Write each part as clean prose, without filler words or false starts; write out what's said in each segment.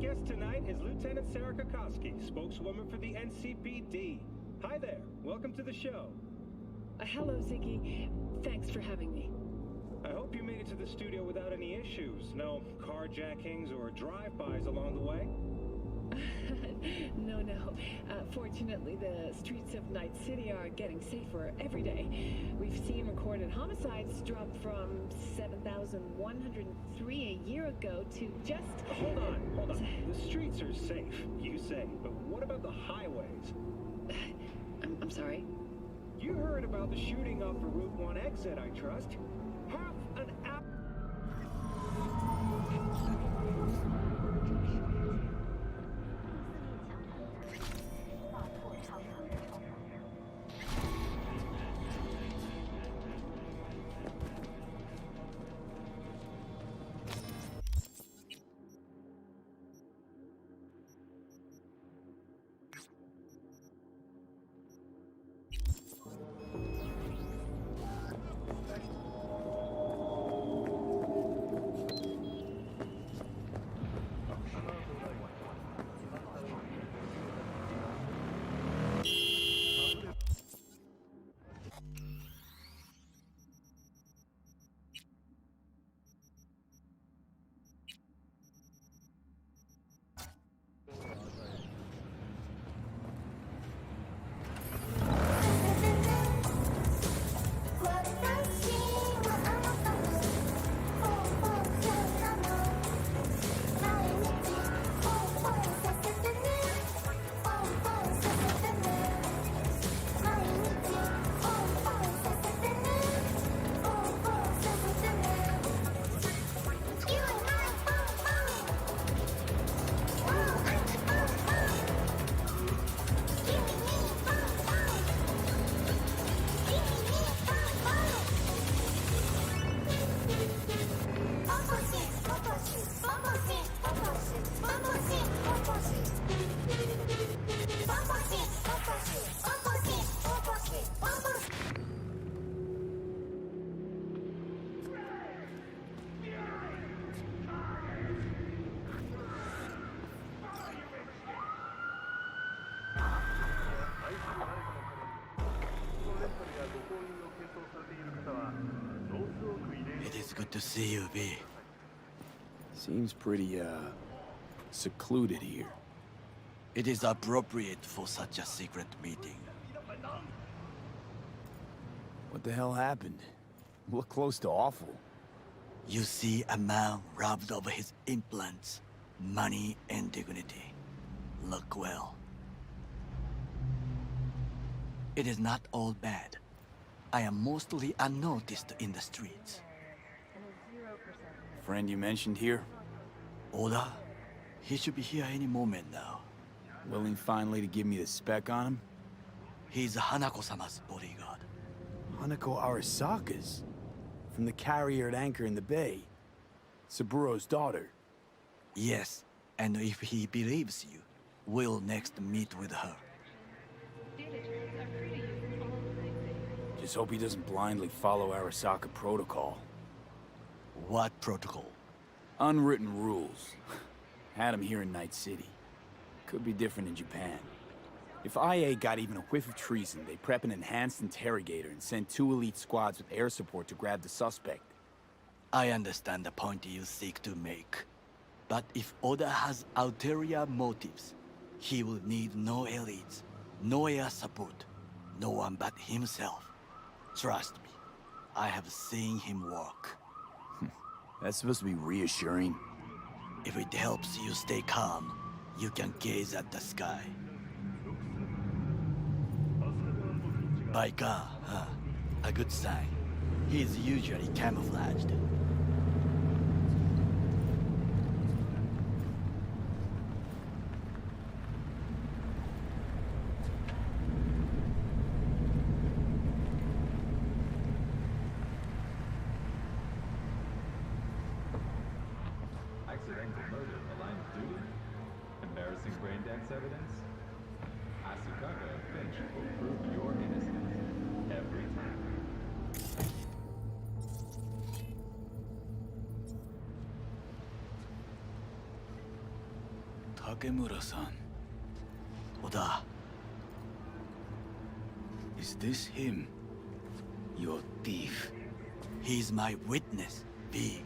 guest tonight is Lieutenant Sarah Kokoski, spokeswoman for the NCPD. Hi there. Welcome to the show. Hello, Ziggy. Thanks for having me. I hope you made it to the studio without any issues. No carjackings or drive-bys along the way? No. Fortunately, the streets of Night City are getting safer every day. We've seen recorded homicides drop from 7,103 a year ago to just... Hold on. The streets are safe, you say. But what about the highways? I'm sorry? You heard about the shooting off the Route 1 exit, I trust. Half an hour... It is good to see you, V. Seems pretty, secluded here. It is appropriate for such a secret meeting. What the hell happened? Look close to awful. You see a man robbed of his implants, money and dignity. Look well. It is not all bad. I am mostly unnoticed in the streets. Friend you mentioned here? Oda? He should be here any moment now. Willing finally to give me the spec on him? He's Hanako-sama's bodyguard. Hanako Arasaka's? From the carrier at anchor in the bay. Saburo's daughter. Yes, and if he believes you, we'll next meet with her. Just hope he doesn't blindly follow Arasaka protocol. What protocol? Unwritten rules. Had him here in Night City. Could be different in Japan. If IA got even a whiff of treason, they prep an enhanced interrogator and send 2 elite squads with air support to grab the suspect. I understand the point you seek to make. But if Oda has ulterior motives, he will need no elites, no air support, no one but himself. Trust me, I have seen him work. That's supposed to be reassuring. If it helps you stay calm, you can gaze at the sky. Biker, huh? A good sign. He is usually camouflaged. Accidental murder in the line of duty? Embarrassing brain dance evidence? Asukage Finch will prove your innocence every time. Takemura-san. Oda, Is this him? Your thief? he's my witness, V.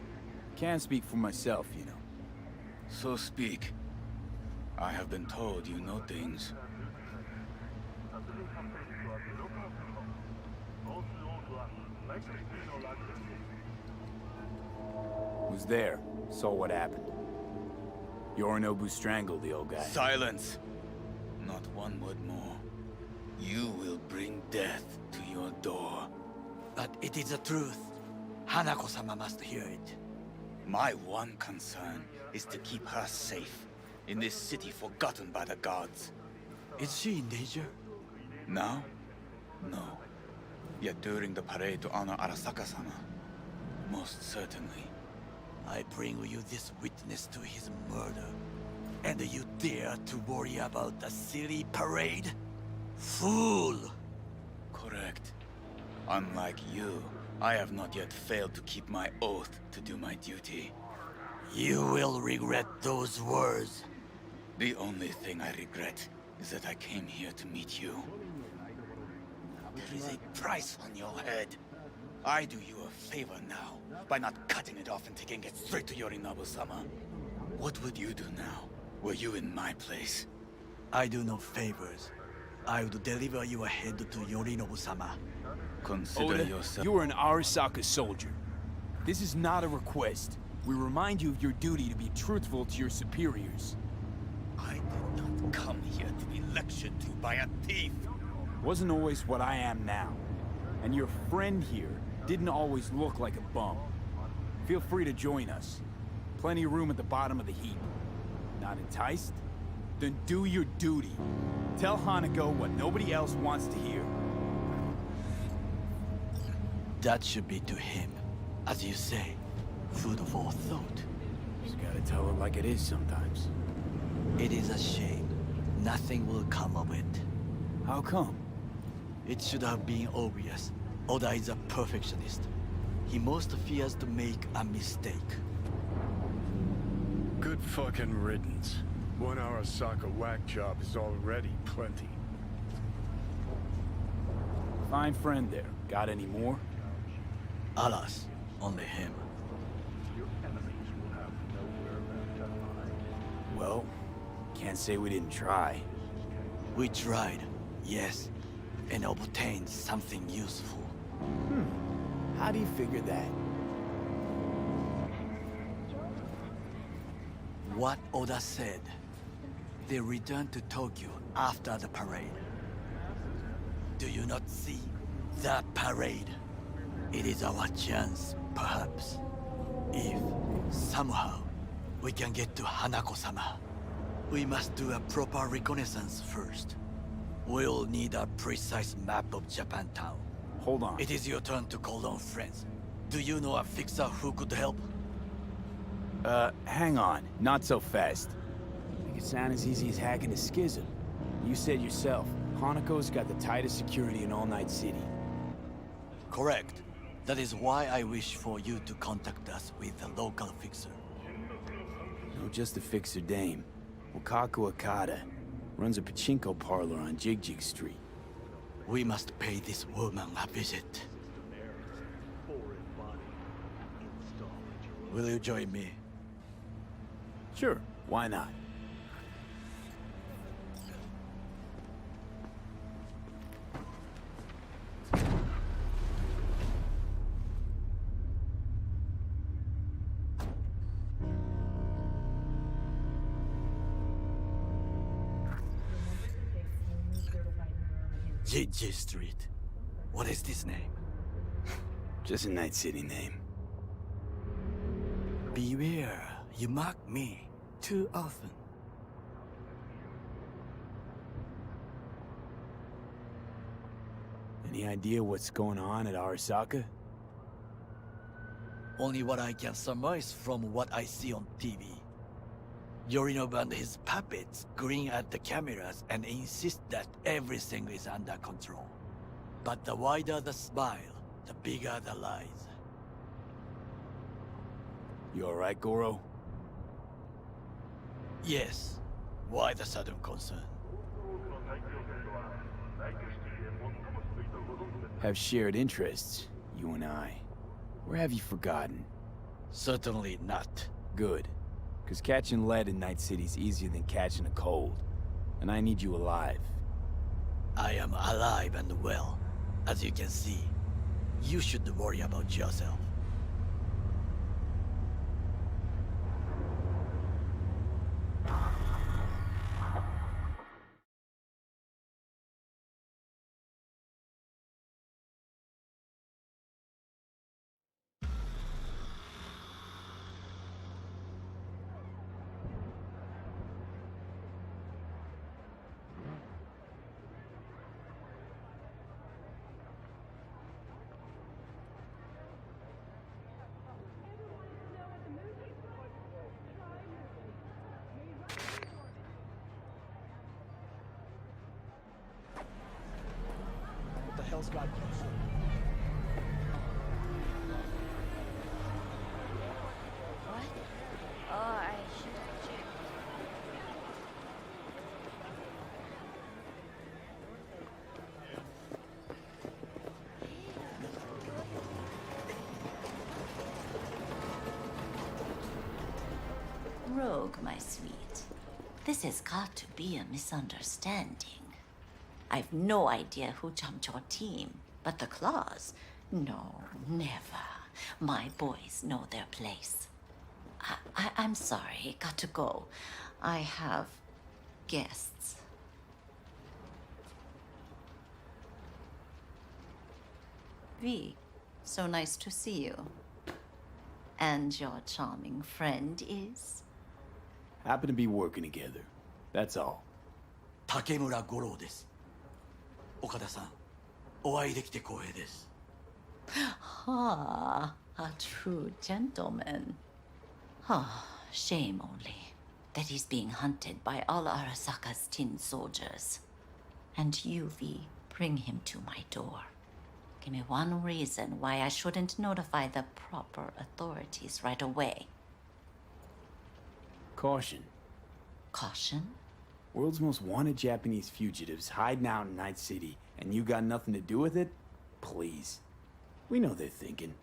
Can't speak for myself, you know. So speak. I have been told you know things. Was there, saw what happened. Yorinobu strangled the old guy. Silence! Not one word more. You will bring death to your door. But it is the truth. Hanako-sama must hear it. My one concern is to keep her safe in this city forgotten by the gods. Is she in danger? Now? No. Yet during the parade to honor Arasaka-sama, most certainly. I bring you this witness to his murder. And you dare to worry about the silly parade? Fool! Correct. Unlike you, I have not yet failed to keep my oath to do my duty. You will regret those words. The only thing I regret is that I came here to meet you. There is a price on your head. I do you a favor now, by not cutting it off and taking it straight to Yorinobu-sama. What would you do now, were you in my place? I do no favors. I would deliver your head to Yorinobu-sama. Consider Oda, yourself... you are an Arasaka soldier. This is not a request. We remind you of your duty to be truthful to your superiors. I did not come here to be lectured to by a thief. Wasn't always what I am now. And your friend here didn't always look like a bum. Feel free to join us. Plenty of room at the bottom of the heap. Not enticed? Then do your duty. Tell Hanako what nobody else wants to hear. That should be to him. As you say, food for thought. Just gotta tell it like it is sometimes. It is a shame. Nothing will come of it. How come? It should have been obvious. Oda is a perfectionist. He most fears to make a mistake. Good fucking riddance. One Arasaka whack job is already plenty. Fine friend there. Got any more? Alas, only him. Well, can't say we didn't try. We tried, yes, and obtained something useful. How do you figure that? What Oda said. They returned to Tokyo after the parade. Do you not see that parade? It is our chance, perhaps. If, somehow, we can get to Hanako-sama. We must do a proper reconnaissance first. We'll need a precise map of Japantown. Hold on. It is your turn to call on friends. Do you know a fixer who could help? Hang on. Not so fast. Make it sound as easy as hacking a schism. You said yourself, Hanako's got the tightest security in all Night City. Correct. That is why I wish for you to contact us with the local fixer. No, just a fixer dame. Wakaku Akata. Runs a pachinko parlor on Jig Street. We must pay this woman a visit. Will you join me? Sure, why not? Jig Street. What is this name? Just a Night City name. Beware, you mock me too often. Any idea what's going on at Arasaka? Only what I can surmise from what I see on TV. Yorinobu and his puppets grin at the cameras and insist that everything is under control. But the wider the smile, the bigger the lies. You alright, Goro? Yes, Why the sudden concern? Have shared interests, you and I. Or have you forgotten? Certainly not. Good. Because catching lead in Night City's easier than catching a cold. And I need you alive. I am alive and well, as you can see. You should worry about yourself. What the hell's got you? What? Oh, I should have checked. Rogue, my sweet. This has got to be a misunderstanding. I've no idea who jumped your team, but the claws? No, never. My boys know their place. I'm sorry, got to go. I have guests. V, so nice to see you. And your charming friend is? Happen to be working together. That's all. 竹村五郎です。岡田さん、お会いできて光栄です。Ah, a true gentleman. Ah, shame only that he's being hunted by all Arasaka's tin soldiers. And you, V, bring him to my door. Give me one reason why I shouldn't notify the proper authorities right away. Caution. Caution? World's most wanted Japanese fugitives hiding out in Night City, and you got nothing to do with it? Please. We know they're thinking.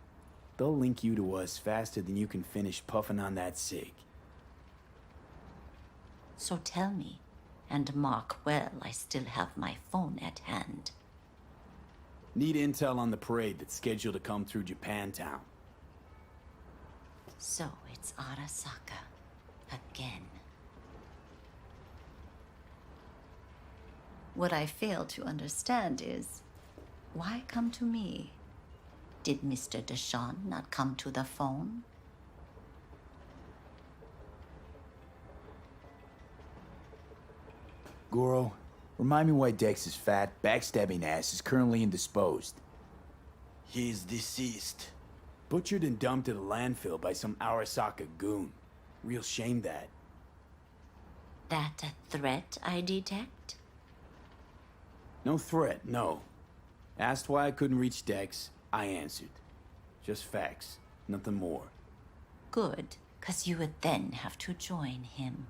They'll link you to us faster than you can finish puffing on that cig. So tell me, and mark well I still have my phone at hand. Need intel on the parade that's scheduled to come through Japantown. So it's Arasaka. Again. What I fail to understand is, why come to me? Did Mr. Deshawn not come to the phone? Goro, remind me why Dex's fat, backstabbing ass is currently indisposed. He is deceased. Butchered and dumped at a landfill by some Arasaka goon. Real shame that. That a threat I detect? No threat, no. Asked why I couldn't reach Dex, I answered. Just facts, nothing more. Good, 'cause you would then have to join him.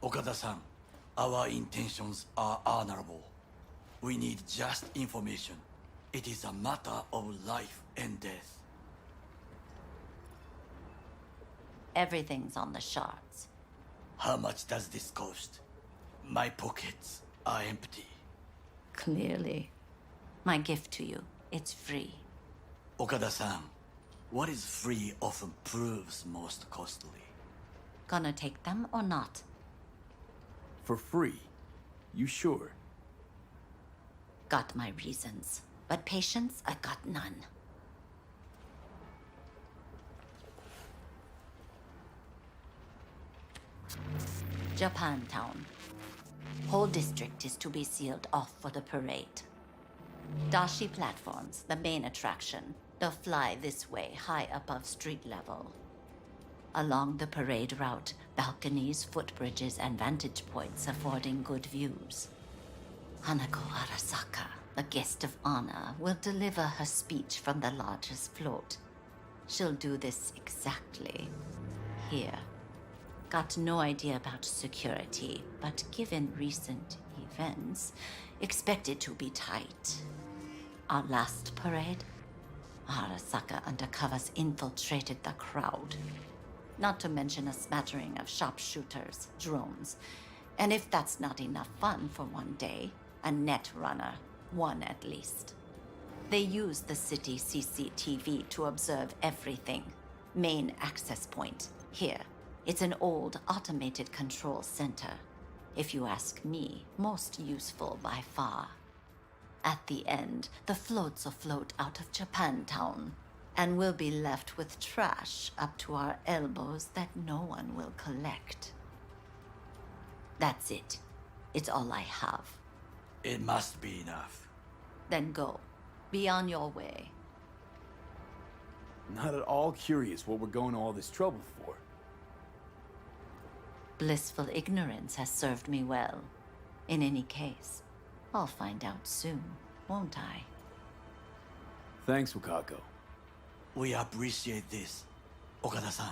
Okada-san, our intentions are honorable. We need just information. It is a matter of life and death. Everything's on the shards. How much does this cost? My pockets are empty. Clearly. My gift to you, it's free. Okada-san, what is free often proves most costly. Gonna take them or not? For free? You sure? Got my reasons, but patience, I got none. Japantown. Whole district is to be sealed off for the parade. Dashi platforms, the main attraction. They'll fly this way, high above street level. Along the parade route, balconies, footbridges, and vantage points affording good views. Hanako Arasaka, the guest of honor, will deliver her speech from the largest float. She'll do this exactly here. Got no idea about security, but given recent events, expect it to be tight. Our last parade, Arasaka undercovers infiltrated the crowd. Not to mention a smattering of sharpshooters, drones, and if that's not enough fun for one day, a net runner, one at least. They use the city CCTV to observe everything. Main access point, here. It's an old automated control center. If you ask me, most useful by far. At the end, the floats afloat out of Japantown, and we'll be left with trash up to our elbows that no one will collect. That's it. It's all I have. It must be enough. Then go. Be on your way. Not at all curious what we're going to all this trouble for. Blissful ignorance has served me well. In any case, I'll find out soon, won't I? Thanks, Wakako. We appreciate this, Okada-san.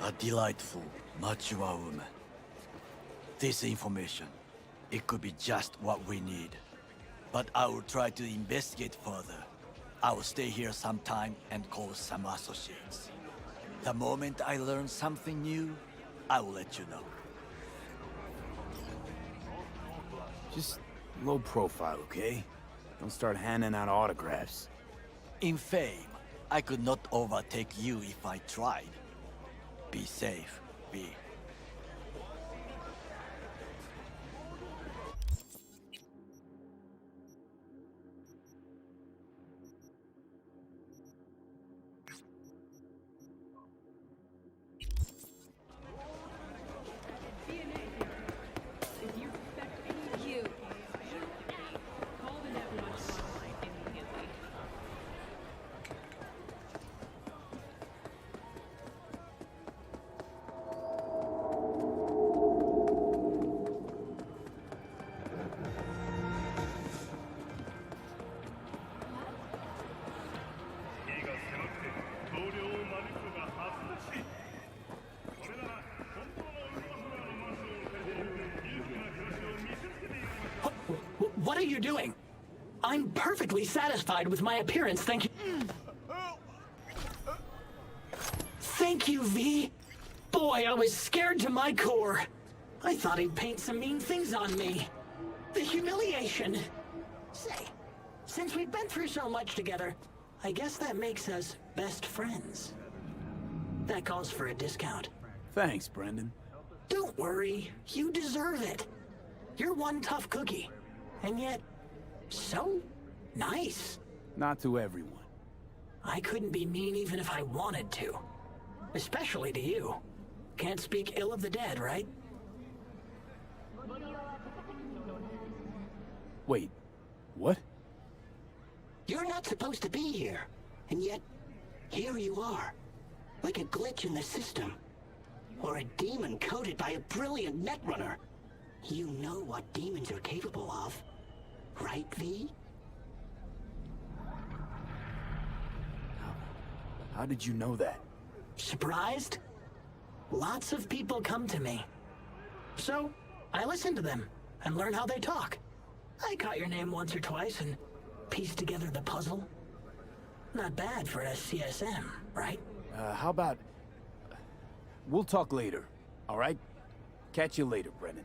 A delightful, mature woman. This information, it could be just what we need. But I will try to investigate further. I will stay here some time and call some associates. The moment I learn something new, I will let you know. Just low profile, okay? Don't start handing out autographs. In fame, I could not overtake you if I tried. Be safe, V. What are you doing? I'm perfectly satisfied with my appearance, thank you. Thank you, V. Boy, I was scared to my core. I thought he'd paint some mean things on me. The humiliation. Say, since we've been through so much together, I guess that makes us best friends. That calls for a discount. Thanks, Brendan. Don't worry, you deserve it. You're one tough cookie. And yet, so nice. Not to everyone. I couldn't be mean even if I wanted to. Especially to you. Can't speak ill of the dead, right? Wait, what? You're not supposed to be here. And yet, here you are. Like a glitch in the system. Or a demon coded by a brilliant netrunner. You know what demons are capable of. Right, V? How did you know that? Surprised? Lots of people come to me. So, I listen to them and learn how they talk. I caught your name once or twice and pieced together the puzzle. Not bad for a CSM, right? How about... We'll talk later, all right? Catch you later, Brennan.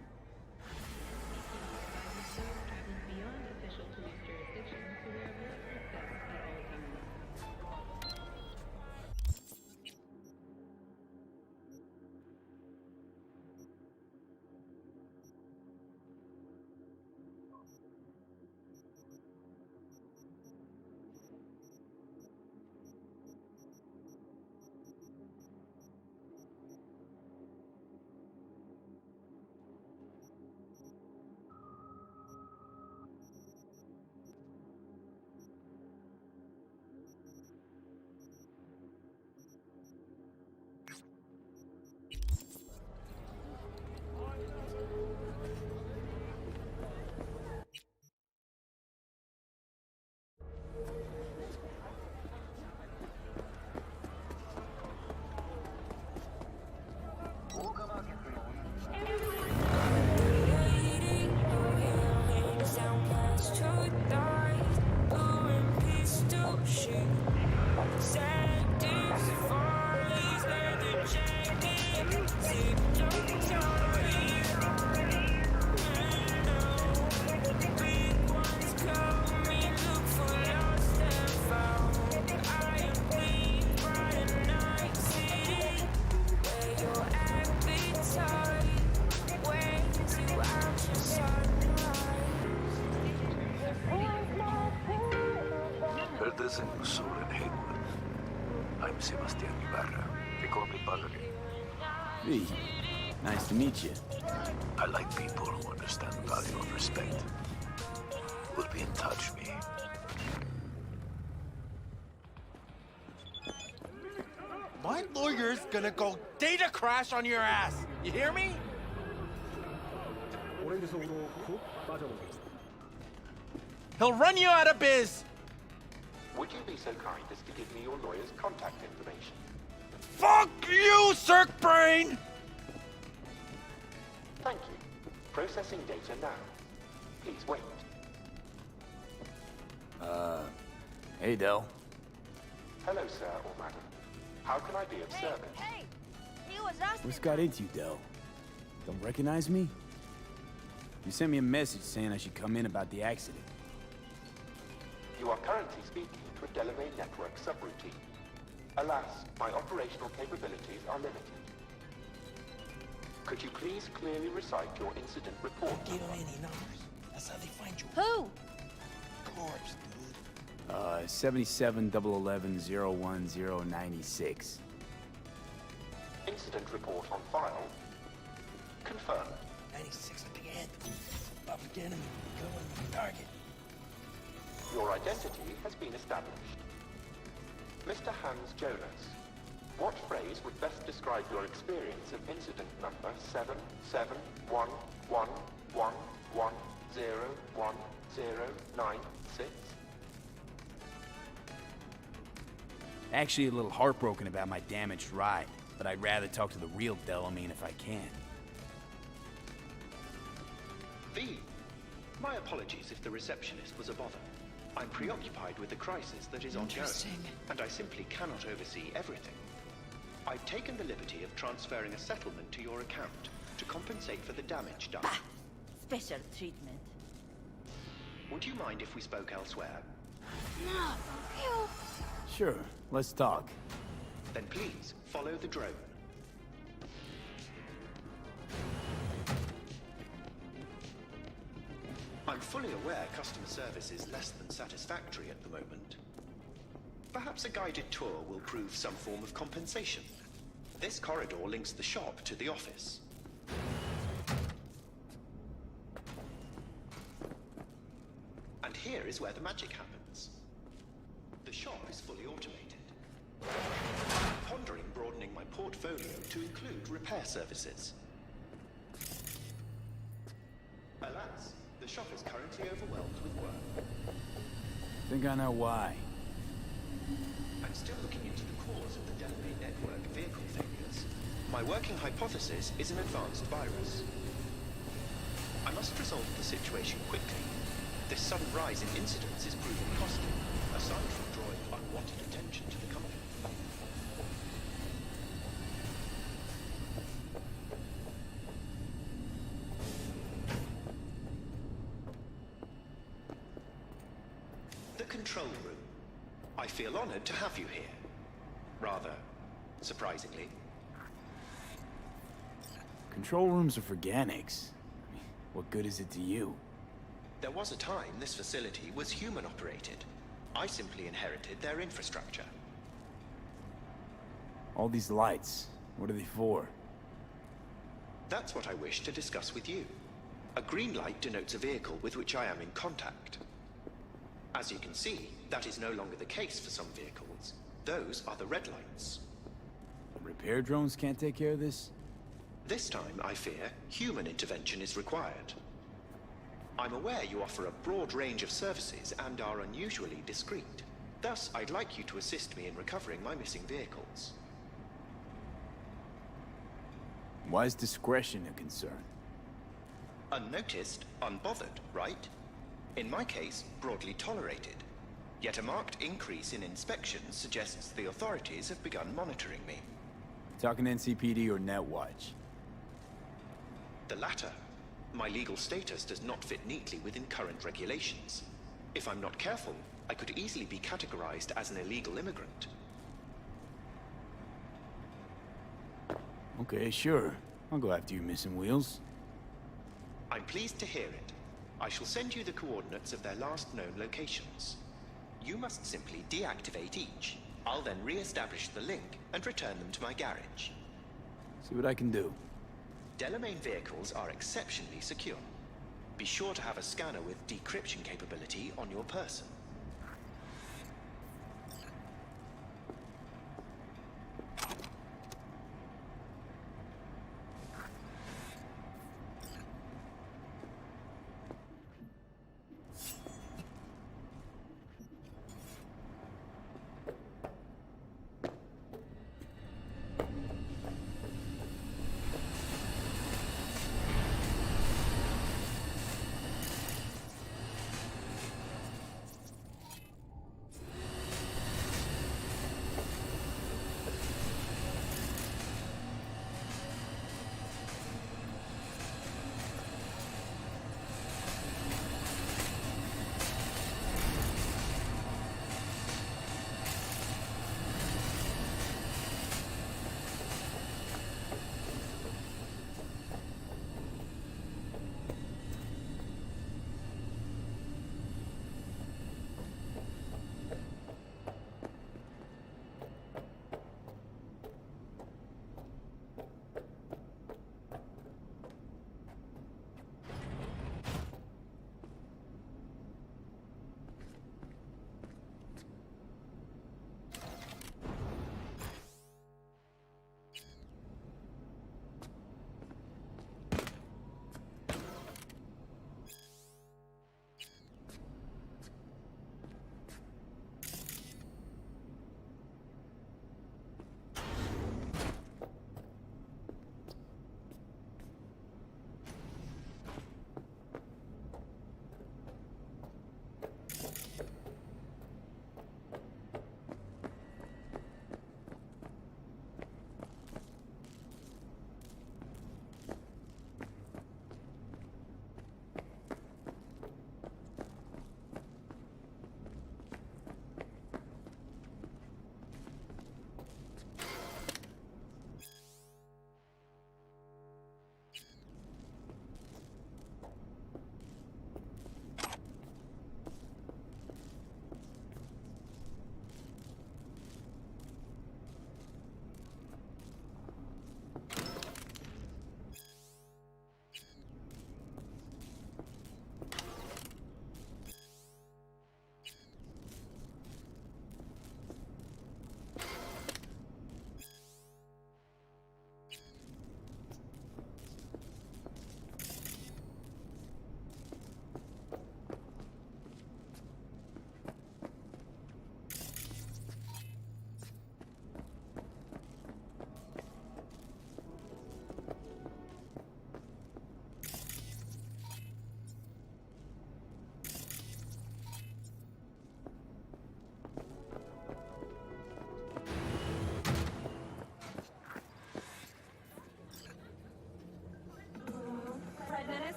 Citizen Usul in Haywood. I'm Sebastian Ibarra. They call me Buttery. V, nice to meet you. I like people who understand the value of respect. We'll be in touch, V. My lawyer's gonna go data crash on your ass. You hear me? He'll run you out of biz. Would you be so kind as to give me your lawyer's contact information? Fuck you, Cirque Brain! Thank you. Processing data now. Please wait. Hey, Del. Hello, sir or madam. How can I be of service? Hey! He was asking... What's got into you, Del? Don't recognize me? You sent me a message saying I should come in about the accident. You are currently speaking to a Delaware network subroutine. Alas, my operational capabilities are limited. Could you please clearly recite your incident report? Give him any numbers. That's how they find you. Who? Corpse, dude. 77-011-01096. Incident report on file. Confirmed. 96 at the end. Public enemy. Going on target. Your identity has been established. Mr. Hans Jonas, what phrase would best describe your experience of incident number 771111101096? Actually a little heartbroken about my damaged ride, but I'd rather talk to the real Delamain if I can. V, my apologies if the receptionist was a bother. I'm preoccupied with the crisis that is ongoing, and I simply cannot oversee everything. I've taken the liberty of transferring a settlement to your account to compensate for the damage done. Bah! Special treatment. Would you mind if we spoke elsewhere? No! Phew! Sure, let's talk. Then please, follow the drone. I'm fully aware customer service is less than satisfactory at the moment. Perhaps a guided tour will prove some form of compensation. This corridor links the shop to the office. And here is where the magic happens. The shop is fully automated. I'm pondering broadening my portfolio to include repair services. Alas, the shop is currently overwhelmed with work. Think I know why. I'm still looking into the cause of the Delaware network vehicle failures. My working hypothesis is an advanced virus. I must resolve the situation quickly. This sudden rise in incidents is proving costly, aside from drawing unwanted attention to the company. The control room. I feel honored to have you here. Rather, surprisingly. Control rooms are for Ganics. I mean, what good is it to you? There was a time this facility was human-operated. I simply inherited their infrastructure. All these lights, what are they for? That's what I wish to discuss with you. A green light denotes a vehicle with which I am in contact. As you can see, that is no longer the case for some vehicles. Those are the red lights. Repair drones can't take care of this? This time, I fear, human intervention is required. I'm aware you offer a broad range of services and are unusually discreet. Thus, I'd like you to assist me in recovering my missing vehicles. Why is discretion a concern? Unnoticed, unbothered, right? In my case, broadly tolerated. Yet a marked increase in inspections suggests the authorities have begun monitoring me. Talking NCPD or Netwatch? The latter. My legal status does not fit neatly within current regulations. If I'm not careful, I could easily be categorized as an illegal immigrant. Okay, sure. I'll go after your missing wheels. I'm pleased to hear it. I shall send you the coordinates of their last known locations. You must simply deactivate each. I'll then re-establish the link and return them to my garage. See what I can do. Delamain vehicles are exceptionally secure. Be sure to have a scanner with decryption capability on your person.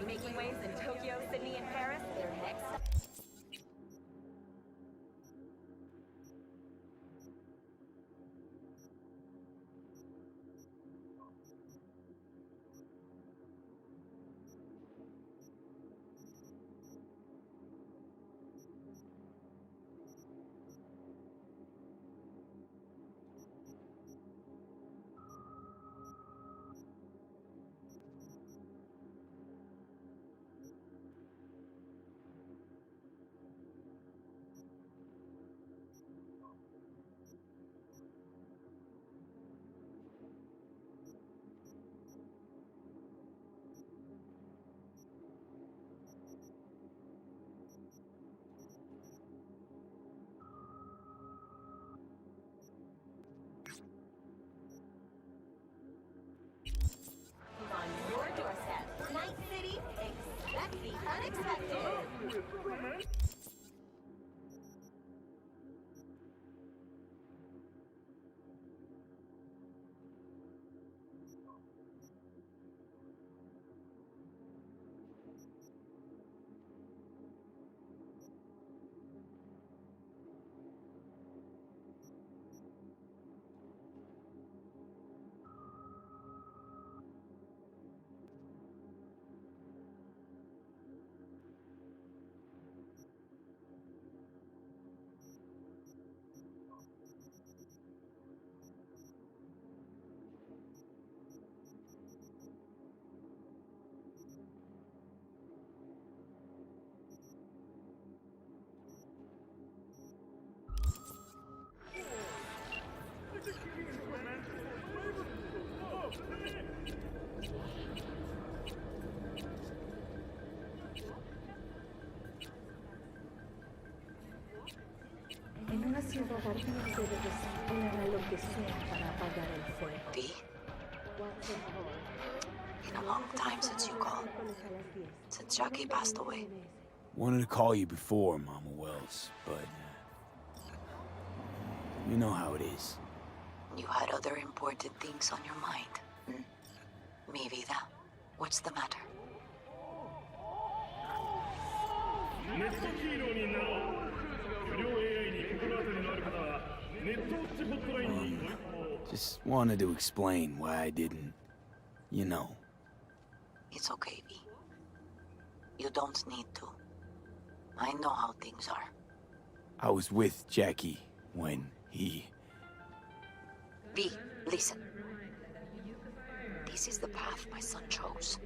Making waves in Tokyo, Sydney, and Paris, they're next up. On your doorstep, Night City, expect the unexpected. haciendo barriles de poner lo que sea para apagar el fuego. V? Been a long time since you called. Since Jackie passed away. Wanted to call you before, Mama Wells, but... you know how it is. You had other important things on your mind. Mi vida, what's the matter? Just wanted to explain why I didn't... you know. It's okay, V. You don't need to. I know how things are. I was with Jackie when he... V, listen. This is the path my son chose.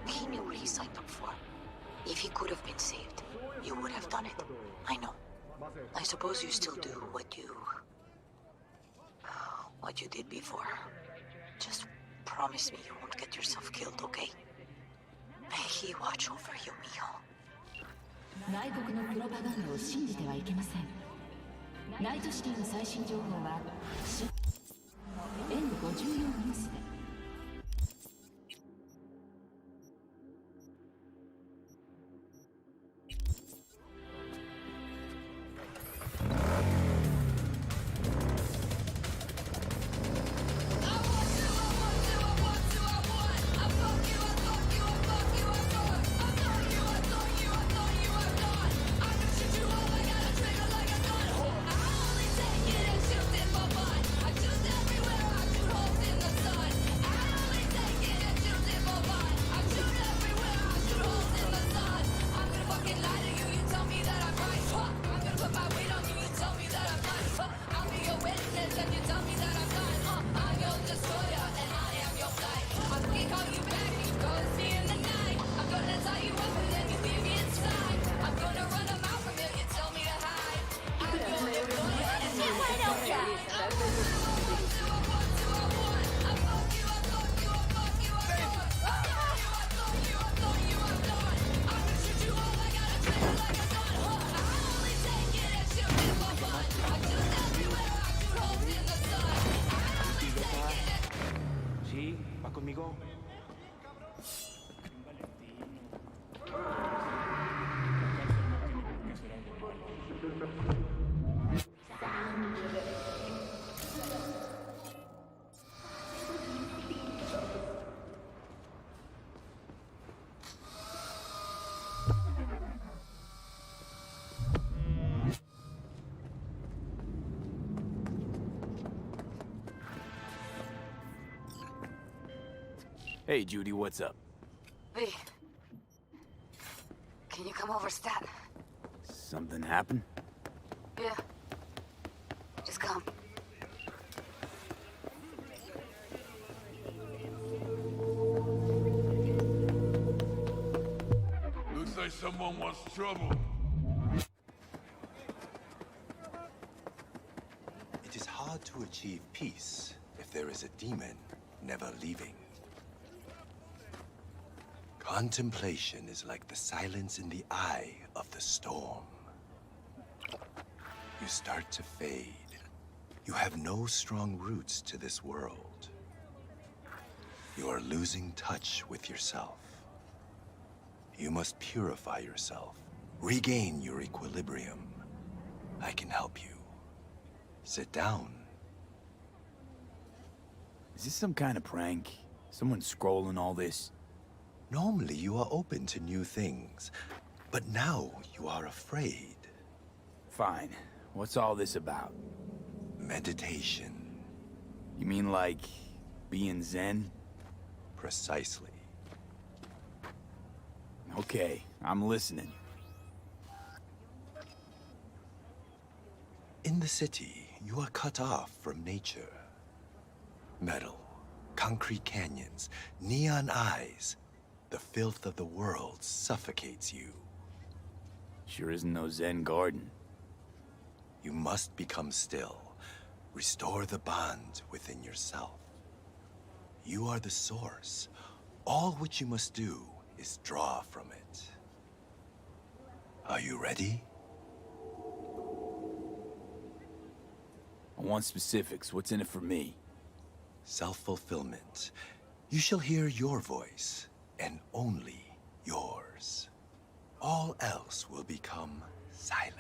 He knew what he signed up for. If he could have been saved, you would have done it. I know. I suppose you still do what you did before. Just promise me you won't get yourself killed, okay? May he watch over you, mijo. 外国のプロパガンダを信じてはいけません。ナイトシティの最新情報は N54 ニュースで。Hey, Judy, what's up? V, can you come over, stat? Something happened? Yeah. Just come. Looks like someone wants trouble. It is hard to achieve peace if there is a demon never leaving. Contemplation is like the silence in the eye of the storm. You start to fade. You have no strong roots to this world. You are losing touch with yourself. You must purify yourself, regain your equilibrium. I can help you. Sit down. Is this some kind of prank? Someone scrolling all this? Normally you are open to new things, but now you are afraid. Fine. What's all this about? Meditation. You mean like being Zen? Precisely. Okay, I'm listening. In the city, you are cut off from nature. Metal, concrete canyons, neon eyes. The filth of the world suffocates you. Sure isn't no Zen garden. You must become still. Restore the bond within yourself. You are the source. All which you must do is draw from it. Are you ready? I want specifics. What's in it for me? Self-fulfillment. You shall hear your voice, and only yours. All else will become silent.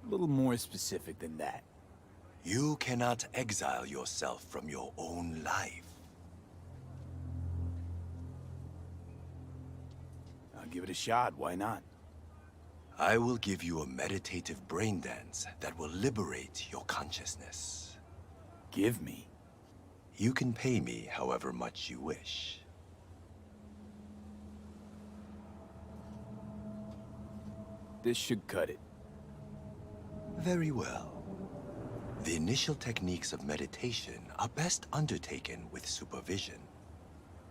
A little more specific than that. You cannot exile yourself from your own life. I'll give it a shot, why not? I will give you a meditative brain dance that will liberate your consciousness. Give me? You can pay me however much you wish. This should cut it. Very well. The initial techniques of meditation are best undertaken with supervision.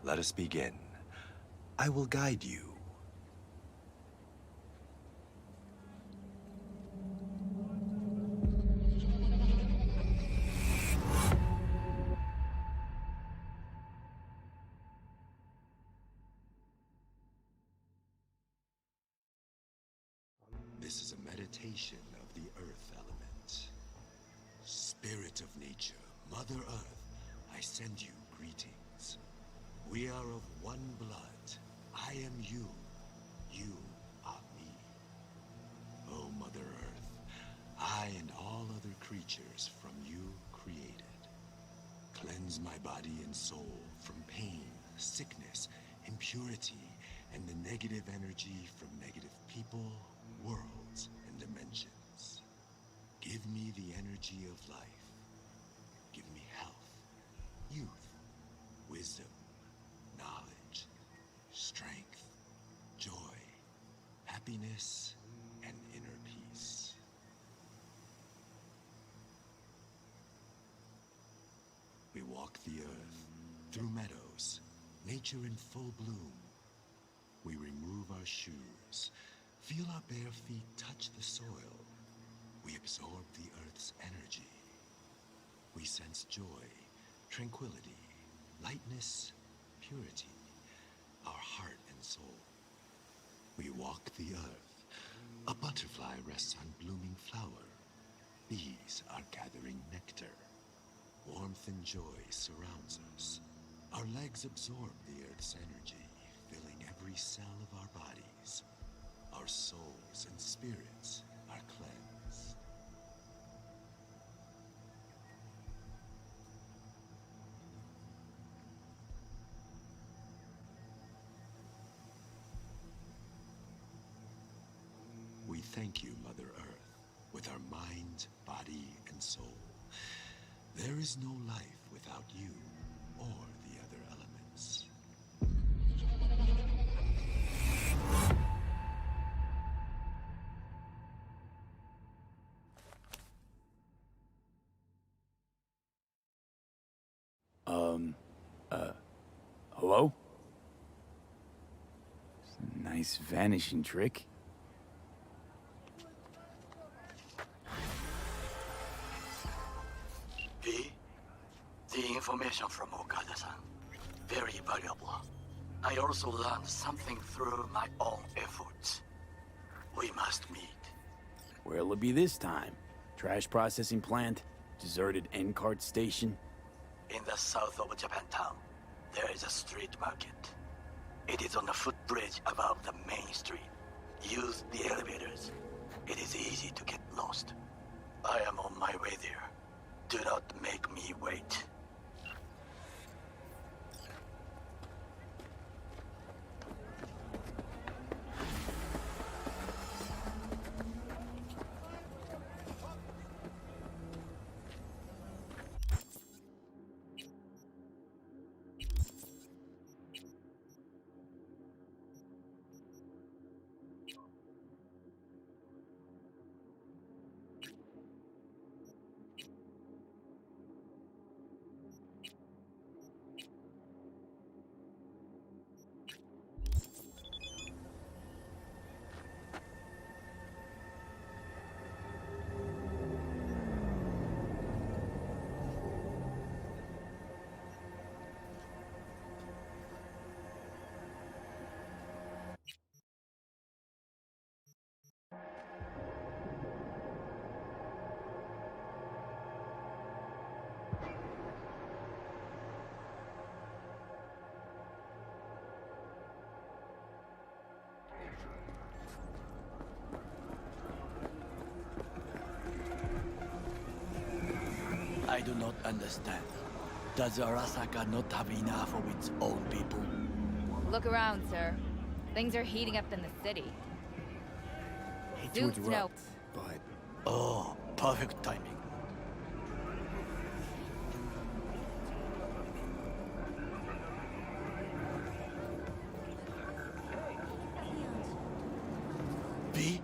Let us begin. I will guide you. This is a meditation of the Earth element. Spirit of nature, Mother Earth, I send you greetings. We are of one blood. I am you. You are me. Oh, Mother Earth, I and all other creatures from you created. Cleanse my body and soul from pain, sickness, impurity, and the negative energy from negative people, worlds, and dimensions. Give me the energy of life. Give me health, youth, wisdom, knowledge, strength, joy, happiness, and inner peace. We walk the earth, through meadows, nature in full bloom. We remove our shoes, feel our bare feet touch the soil. We absorb the earth's energy. We sense joy, tranquility, lightness, purity, our heart and soul. We walk the earth. A butterfly rests on blooming flower. Bees are gathering nectar. Warmth and joy surrounds us. Our legs absorb the earth's energy, filling every cell of our bodies. Our souls and spirits are cleansed. We thank you, Mother Earth, with our mind, body, and soul. There is no life without you or the other elements. Hello? Nice vanishing trick. V, the information from Okada-san, very valuable. I also learned something through my own efforts. We must meet. Where'll it be this time? Trash processing plant? Deserted N-cart station? In the south of Japantown, there is a street market. It is on the footbridge above the main street. Use the elevators. It is easy to get lost. I am on my way there. Do not make me wait. do not understand. Does Arasaka not have enough of its own people? Look around, sir. Things are heating up in the city. Hate to interrupt, but... Oh, perfect timing. V?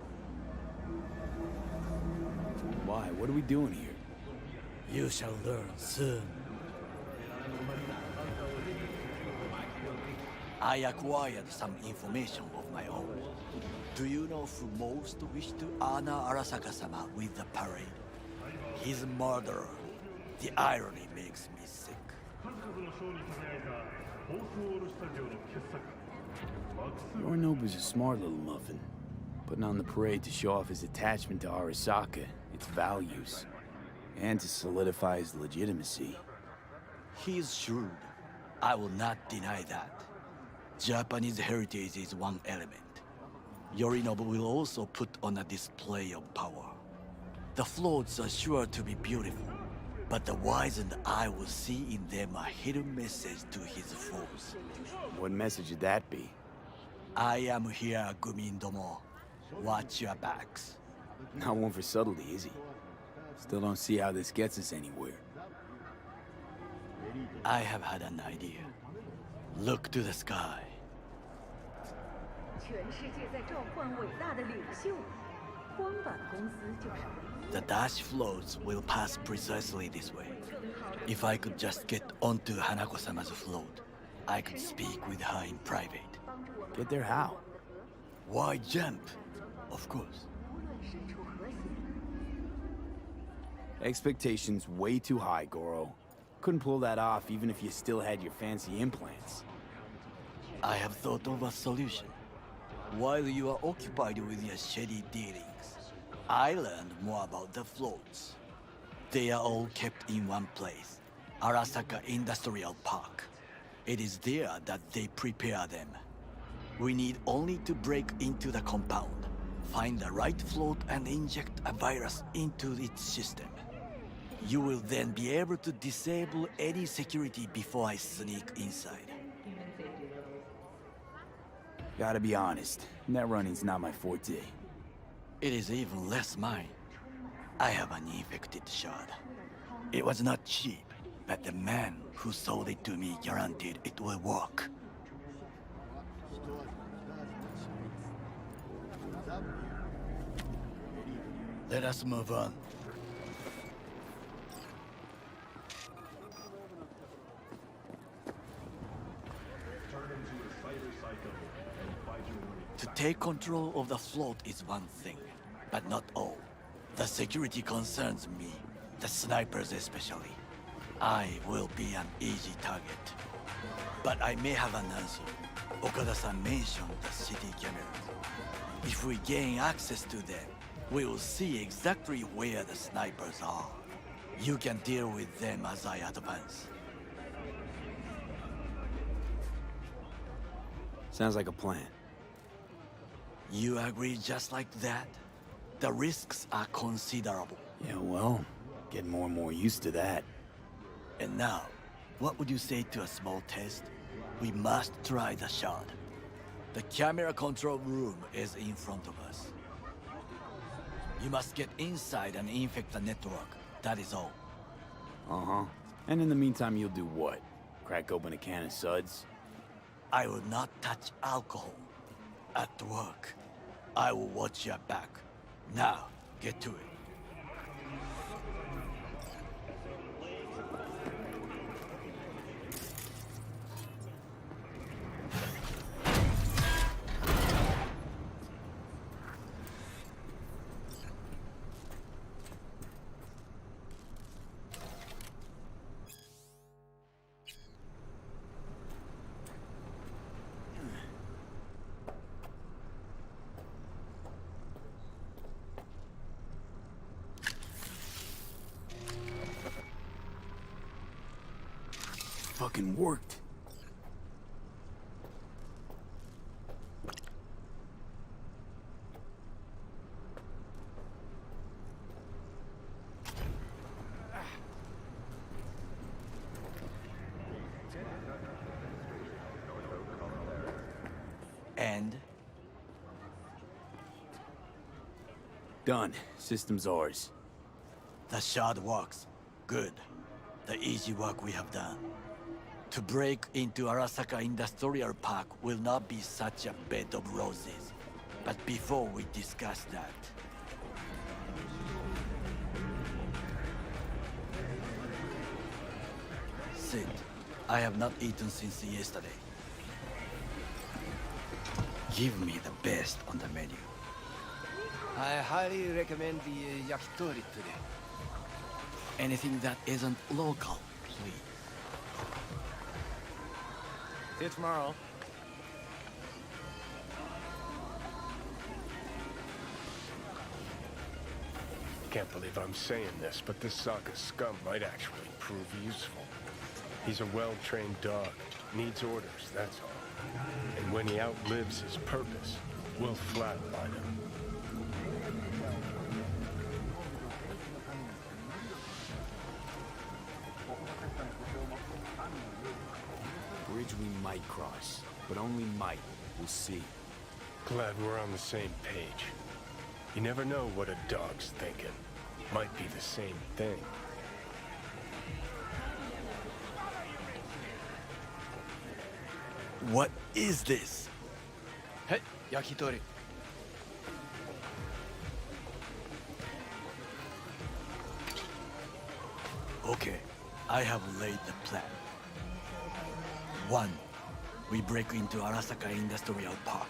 Why? What are we doing here? You shall learn soon. I acquired some information of my own. Do you know who most wished to honor Arasaka-sama with the parade? His murderer. The irony makes me sick. Yorinobu's a smart little muffin. Putting on the parade to show off his attachment to Arasaka, its values, and to solidify his legitimacy. He is shrewd. I will not deny that. Japanese heritage is one element. Yorinobu will also put on a display of power. The floats are sure to be beautiful, but the wizened eye will see in them a hidden message to his foes. What message would that be? I am here, Gumindomo. Watch your backs. Not one for subtlety, is he? Still don't see how this gets us anywhere. I have had an idea. Look to the sky. The dash floats will pass precisely this way. If I could just get onto Hanako-sama's float, I could speak with her in private. Get there how? Why jump? Of course. Expectations way too high, Goro. Couldn't pull that off even if you still had your fancy implants. I have thought of a solution. While you are occupied with your shady dealings, I learned more about the floats. They are all kept in one place, Arasaka Industrial Park. It is there that they prepare them. We need only to break into the compound, find the right float and inject a virus into its system. You will then be able to disable any security before I sneak inside. Gotta be honest, net running's not my forte. It is even less mine. I have an infected shard. It was not cheap, but the man who sold it to me guaranteed it will work. Let us move on. To take control of the float is one thing, but not all. The security concerns me, the snipers especially. I will be an easy target. But I may have an answer. Okada-san mentioned the city cameras. If we gain access to them, we will see exactly where the snipers are. You can deal with them as I advance. Sounds like a plan. You agree just like that? The risks are considerable. Yeah, well, getting more and more used to that. And now, what would you say to a small test? We must try the shard. The camera control room is in front of us. You must get inside and infect the network. That is all. Uh-huh. And in the meantime, you'll do what? Crack open a can of suds? I will not touch alcohol. At work, I will watch your back. Now, get to it. Fucking worked. Done. System's ours. The shard works. Good. The easy work we have done. To break into Arasaka Industrial Park will not be such a bed of roses. But before we discuss that... Sit. I have not eaten since yesterday. Give me the best on the menu. I highly recommend the yakitori today. Anything that isn't local, please. See you tomorrow. Can't believe I'm saying this, but this Saka scum might actually prove useful. He's a well-trained dog. Needs orders, that's all. And when he outlives his purpose, we'll flatline him. Bridge we might cross, but only might. We'll see. Glad we're on the same page. You never know what a dog's thinking. Might be the same thing. What is this? Hey, yakitori. Okay, I have laid the plan. 1. We break into Arasaka Industrial Park.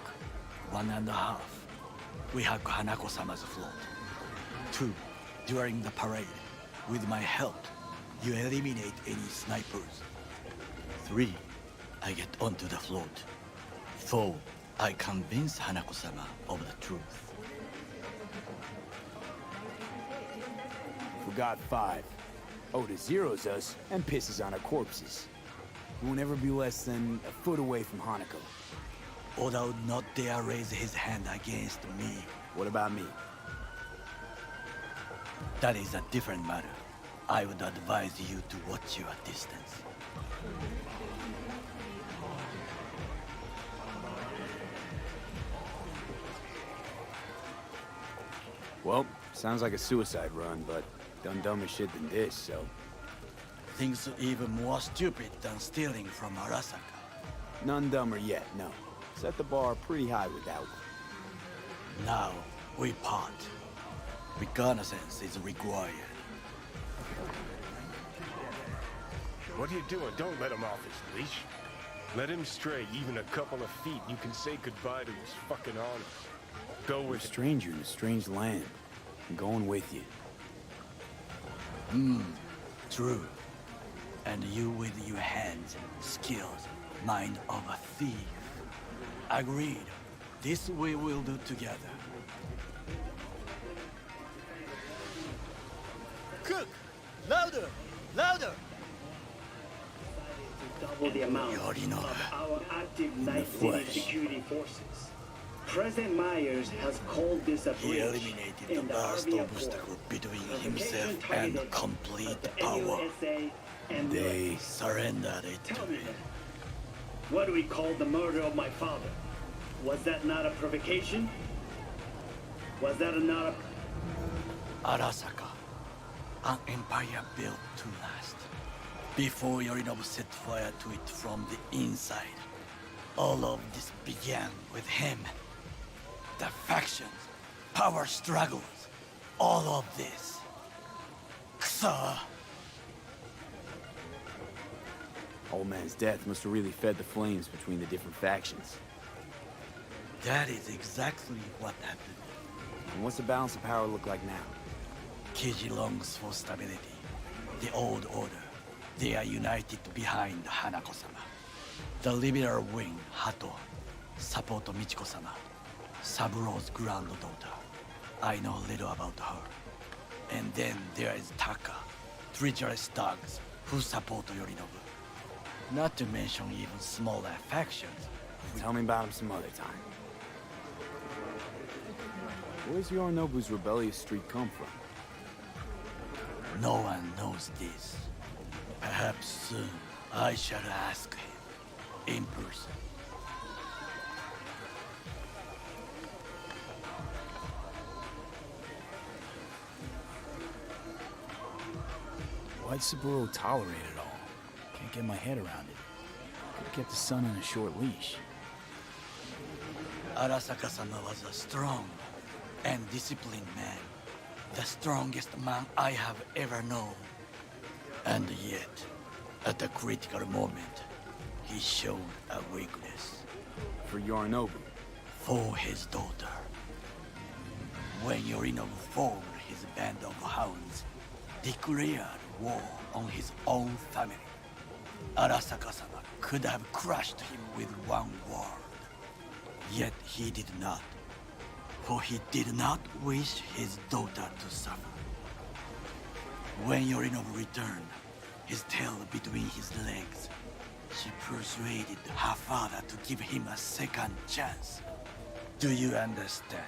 1.5. We hack Hanako-sama's float. 2. During the parade, with my help, you eliminate any snipers. 3. I get onto the float. 4. I convince Hanako-sama of the truth. Forgot 5. Oda zeroes us and pisses on our corpses. Won't ever be less than a foot away from Hanako. Oda would not dare raise his hand against me. What about me? That is a different matter. I would advise you to watch your distance. Well, sounds like a suicide run, but done dumber shit than this, so... Things even more stupid than stealing from Arasaka. None dumber yet, no. Set the bar pretty high with that one. Now, we part. Reconnaissance is required. What are you doing? Don't let him off his leash. Let him stray even a couple of feet. You can say goodbye to his fucking honor. Go with a stranger in a strange land. I'm going with you. True. And you with your hands, skills, mind of a thief. Agreed. This we will do together. Cook! Louder! Louder! Double the amount of our active Night City security forces. President Myers has called this a breach. He eliminated the last obstacle between himself and complete power. They surrendered it to me. What do we call the murder of my father? Was that not a provocation? Was that not a... Arasaka, an empire built to last. Before Yorinobu set fire to it from the inside, all of this began with him. The factions, power struggles, all of this. Kusa! Old man's death must have really fed the flames between the different factions. That is exactly what happened. And what's the balance of power look like now? Kiji longs for stability. The old order. They are united behind Hanako-sama. The liberal wing, Hato, support Michiko-sama, Saburo's granddaughter. I know little about her. And then there is Taka, treacherous dogs who support Yorinobu. Not to mention even smaller factions. Tell me about him some other time. Where's Yorinobu's rebellious streak come from? No one knows this. Perhaps soon I shall ask him in person. Why'd Saburo tolerate it all? Can't get my head around it. Could've kept the son on a short leash. Arasaka-sama was a strong and disciplined man. The strongest man I have ever known. And yet, at the critical moment, he showed a weakness. For Yorinobu? For his daughter. When Yorinobu formed his band of hounds, declared war on his own family, Arasaka-sama could have crushed him with one word. Yet he did not, for he did not wish his daughter to suffer. When Yorinobu returned, his tail between his legs, she persuaded her father to give him a second chance. Do you understand?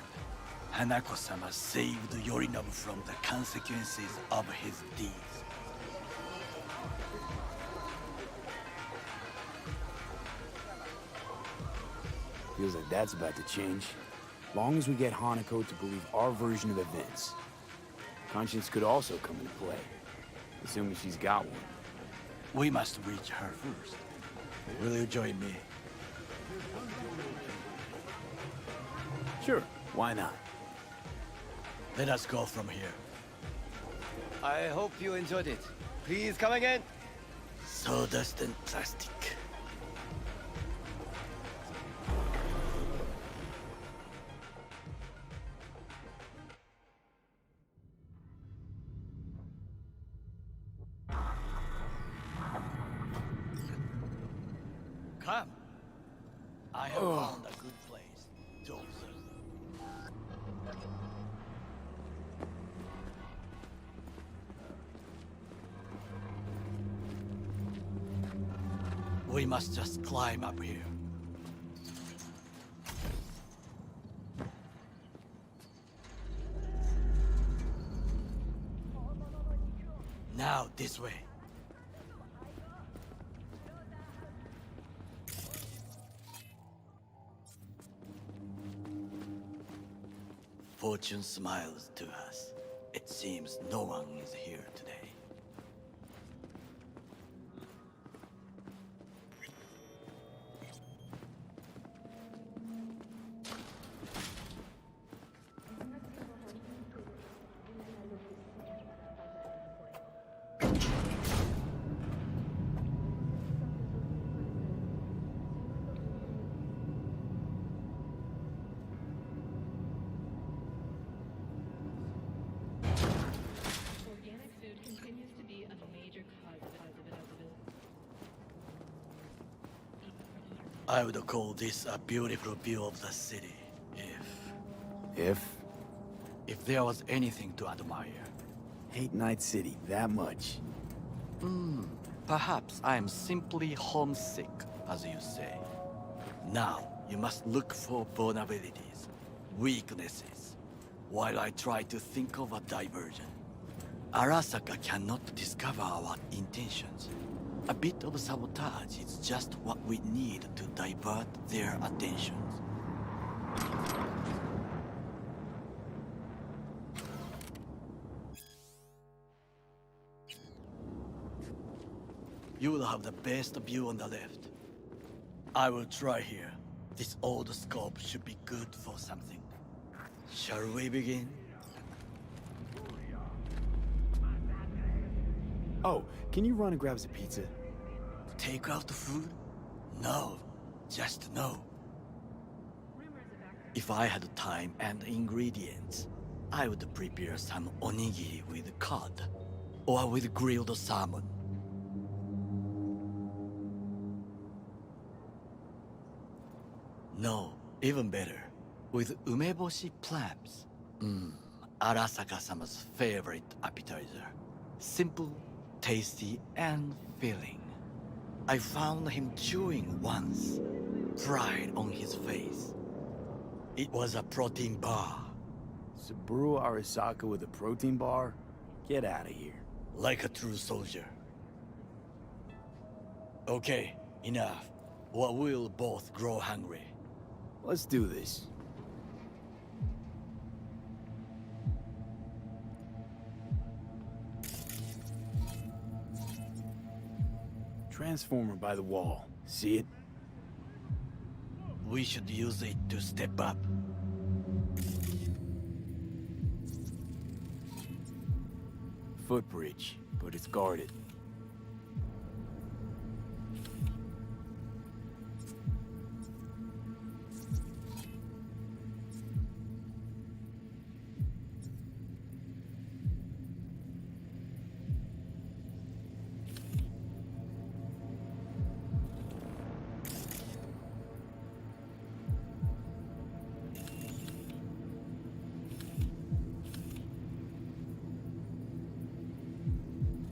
Hanako-sama saved Yorinobu from the consequences of his deeds. Feels like that's about to change. Long as we get Hanako to believe our version of events. Conscience could also come into play, assuming she's got one. We must reach her first. Will you join me? Sure, why not? Let us go from here. I hope you enjoyed it. Please come again. Sawdust and plastic. Come. I have found a good place to observe. We must just climb up here. Now, this way. Fortune smiles to us. It seems no one is here today. I would call this a beautiful view of the city, if there was anything to admire. Hate Night City that much? Perhaps I am simply homesick, as you say. Now, you must look for vulnerabilities, weaknesses, while I try to think of a diversion. Arasaka cannot discover our intentions. A bit of sabotage is just what we need to divert their attentions. You will have the best view on the left. I will try here. This old scope should be good for something. Shall we begin? Oh, can you run and grab us a pizza? Take out the food? No, just no. If I had time and ingredients, I would prepare some onigiri with cod, or with grilled salmon. No, even better, with umeboshi clams. Arasaka-sama's favorite appetizer. Simple, tasty, and filling. I found him chewing once, pride on his face. It was a protein bar. Saburo Arasaka with a protein bar? Get out of here. Like a true soldier. Okay, enough. Or we'll both grow hungry. Let's do this. transformer by the wall. See it? We should use it to step up. Footbridge, but it's guarded.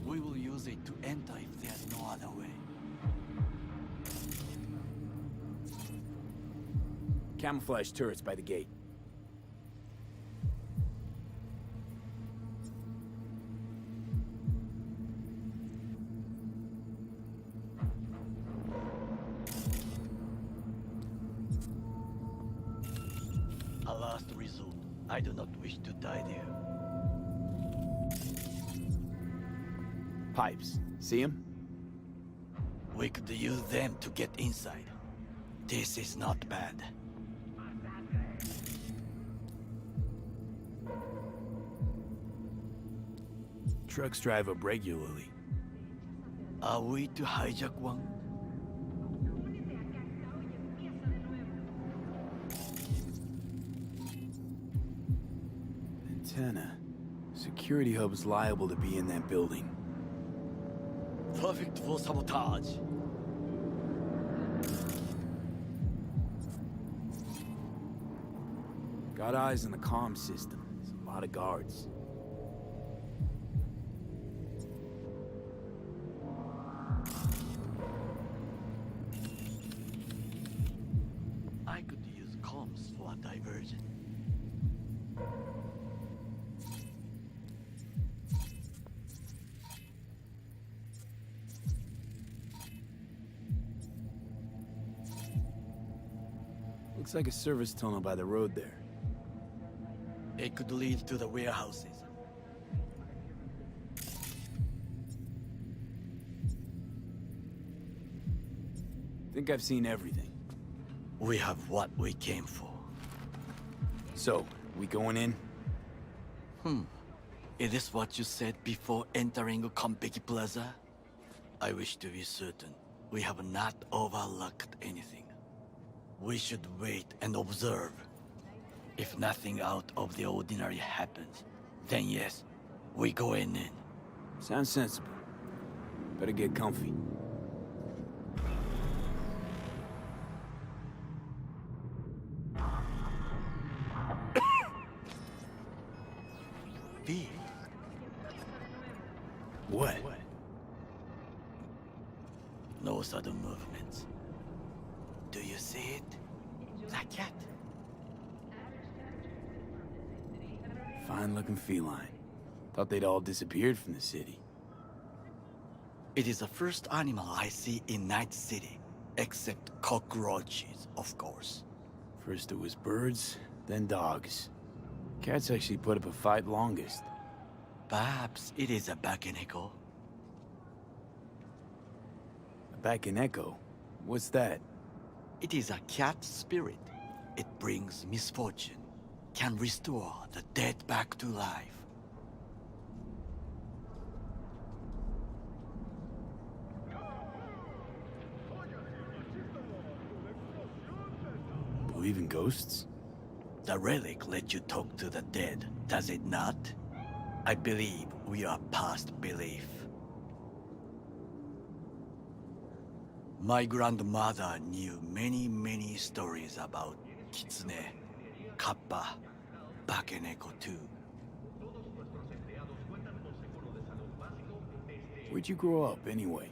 We will use it to enter if there's no other way. Camouflage turrets by the gate. A last resort. I do not wish to die there. Pipes. See them? We could use them to get inside. This is not bad. Trucks drive up regularly. Are we to hijack one? Antenna. Security hub's liable to be in that building. Perfect for sabotage. Got eyes on the comm system. There's a lot of guards. I could use comms for a diversion. Looks like a service tunnel by the road there. It could lead to the warehouses. Think I've seen everything. We have what we came for. So, we going in? Is this what you said before entering Konpeki Plaza? I wish to be certain we have not overlooked anything. We should wait and observe. If nothing out of the ordinary happens, then yes, we go in. Sounds sensible. Better get comfy. V. What? No sudden movements. Do you see it? That cat. Fine-looking feline. Thought they'd all disappeared from the city. It is the first animal I see in Night City, except cockroaches, of course. First it was birds, then dogs. Cats actually put up a fight longest. Perhaps it is a Bakeneko. A Bakeneko? What's that? It is a cat spirit. It brings misfortune, can restore the dead back to life. Believe in ghosts? The relic let you talk to the dead, does it not? I believe we are past belief. My grandmother knew many stories about Kitsune, Kappa, Bakeneko too. Where'd you grow up, anyway?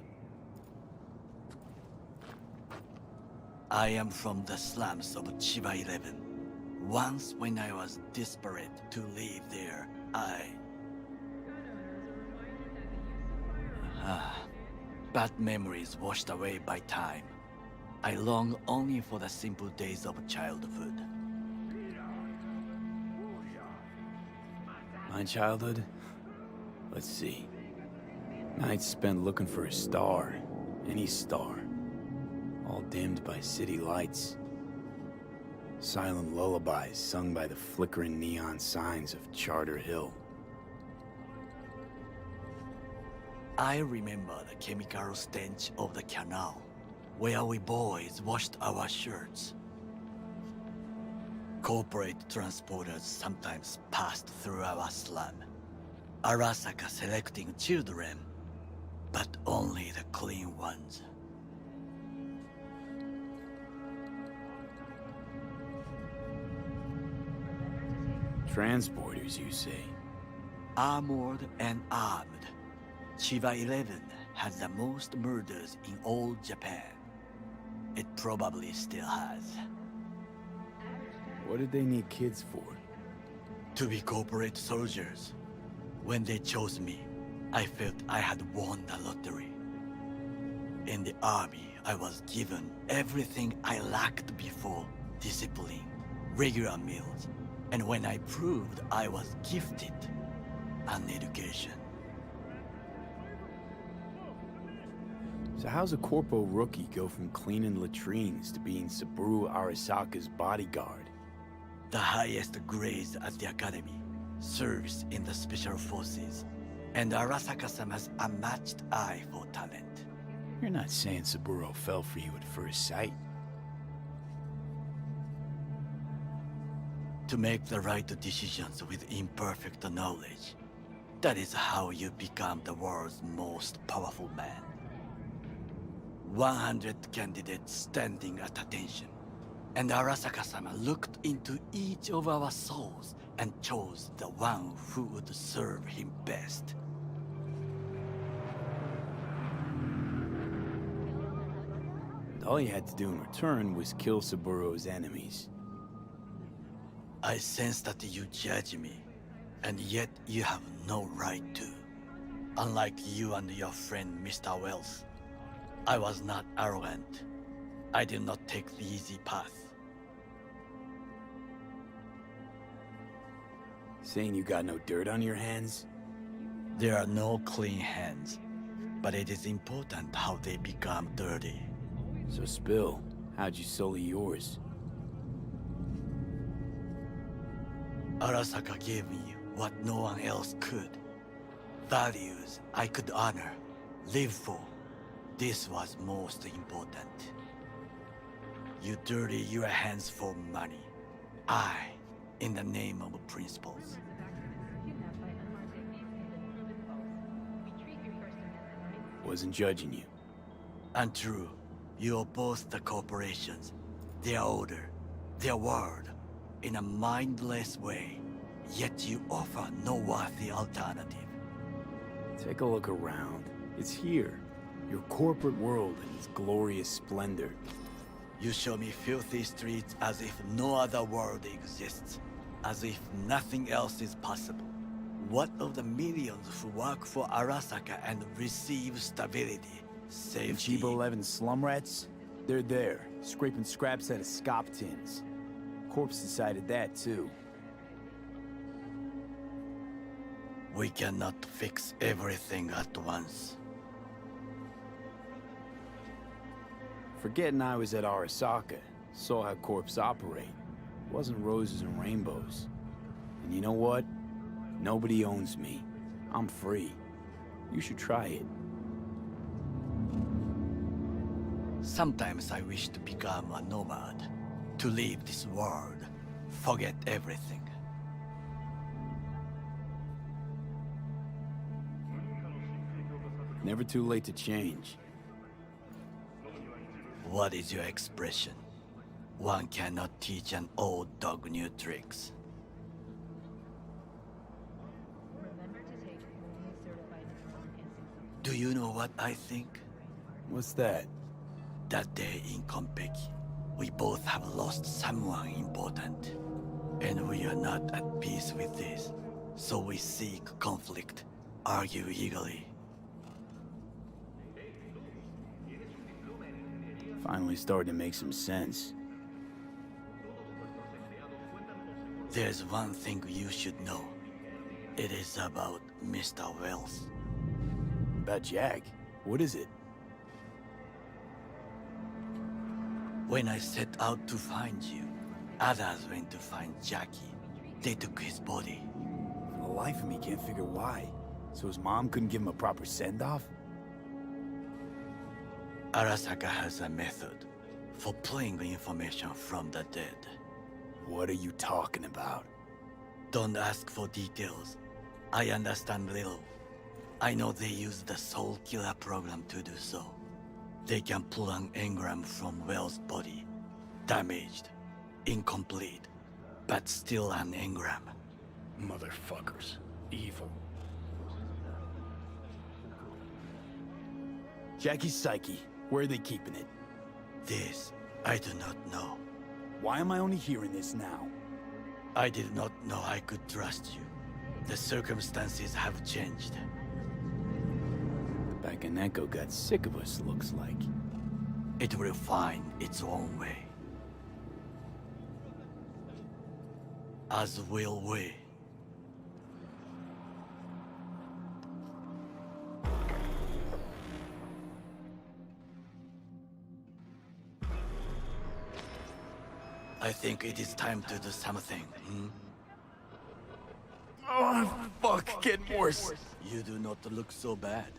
I am from the slums of Chiba 11. Once when I was desperate to live there, bad memories washed away by time. I long only for the simple days of childhood. My childhood? Let's see. Nights spent looking for a star, Any star. All dimmed by city lights. Silent lullabies sung by the flickering neon signs of Charter Hill. I remember the chemical stench of the canal, where we boys washed our shirts. Corporate transporters sometimes passed through our slum. Arasaka selecting children, but only the clean ones. Transporters, you say? Armored and armed. Chiba 11 has the most murders in all Japan. It probably still has. What did they need kids for? To be corporate soldiers. When they chose me, I felt I had won the lottery. In the army, I was given everything I lacked before: discipline, regular meals, and when I proved I was gifted, an education. So how's a Corpo rookie go from cleaning latrines to being Saburo Arasaka's bodyguard? The highest grades at the academy, service in the special forces, and Arasaka-sama's unmatched eye for talent. You're not saying Saburo fell for you at first sight. To make the right decisions with imperfect knowledge, that is how you become the world's most powerful man. 100 candidates standing at attention, and Arasaka-sama looked into each of our souls and chose the one who would serve him best. And all you had to do in return was kill Saburo's enemies. I sense that you judge me, and yet you have no right to. Unlike you and your friend Mr. Wells, I was not arrogant. I did not take the easy path. Saying you got no dirt on your hands? There are no clean hands, but it is important how they become dirty. So spill, how'd you sully yours? Arasaka gave me what no one else could. Values I could honor, live for. This was most important. You dirty your hands for money. I, in the name of principles. Wasn't judging you. Untrue. You oppose the corporations, their order, their word, in a mindless way, yet you offer no worthy alternative. Take a look around. It's here. Your corporate world in its glorious splendor. You show me filthy streets as if no other world exists, as if nothing else is possible. What of the millions who work for Arasaka and receive stability, safety? Chiba 11 slum rats? They're there, scraping scraps out of scop tins. Corpse decided that too. We cannot fix everything at once. Forgetting I was at Arasaka, saw how corps operate. It wasn't roses and rainbows. And you know what? Nobody owns me. I'm free. You should try it. Sometimes I wish to become a nomad, to leave this world, forget everything. Never too late to change. What is your expression? One cannot teach an old dog new tricks. Do you know what I think? What's that? That day in Konpeki, we both have lost someone important. And we are not at peace with this. So we seek conflict, argue eagerly. Finally starting to make some sense. There's one thing you should know. It is about Mr. Wells. About Jack? What is it? When I set out to find you, others went to find Jackie. They took his body. For the life of me, can't figure why. So his mom couldn't give him a proper send-off? Arasaka has a method for pulling the information from the dead. What are you talking about? Don't ask for details. I understand little. I know they use the Soul Killer program to do so. They can pull an engram from Well's body. Damaged, incomplete, but still an engram. Motherfuckers. Evil. Jackie's psyche. Where are they keeping it? This, I do not know. Why am I only hearing this now? I did not know I could trust you. The circumstances have changed. The Bakaneko got sick of us, looks like. It will find its own way. As will we. I think it is time to do something, Oh, fuck, getting worse. You do not look so bad.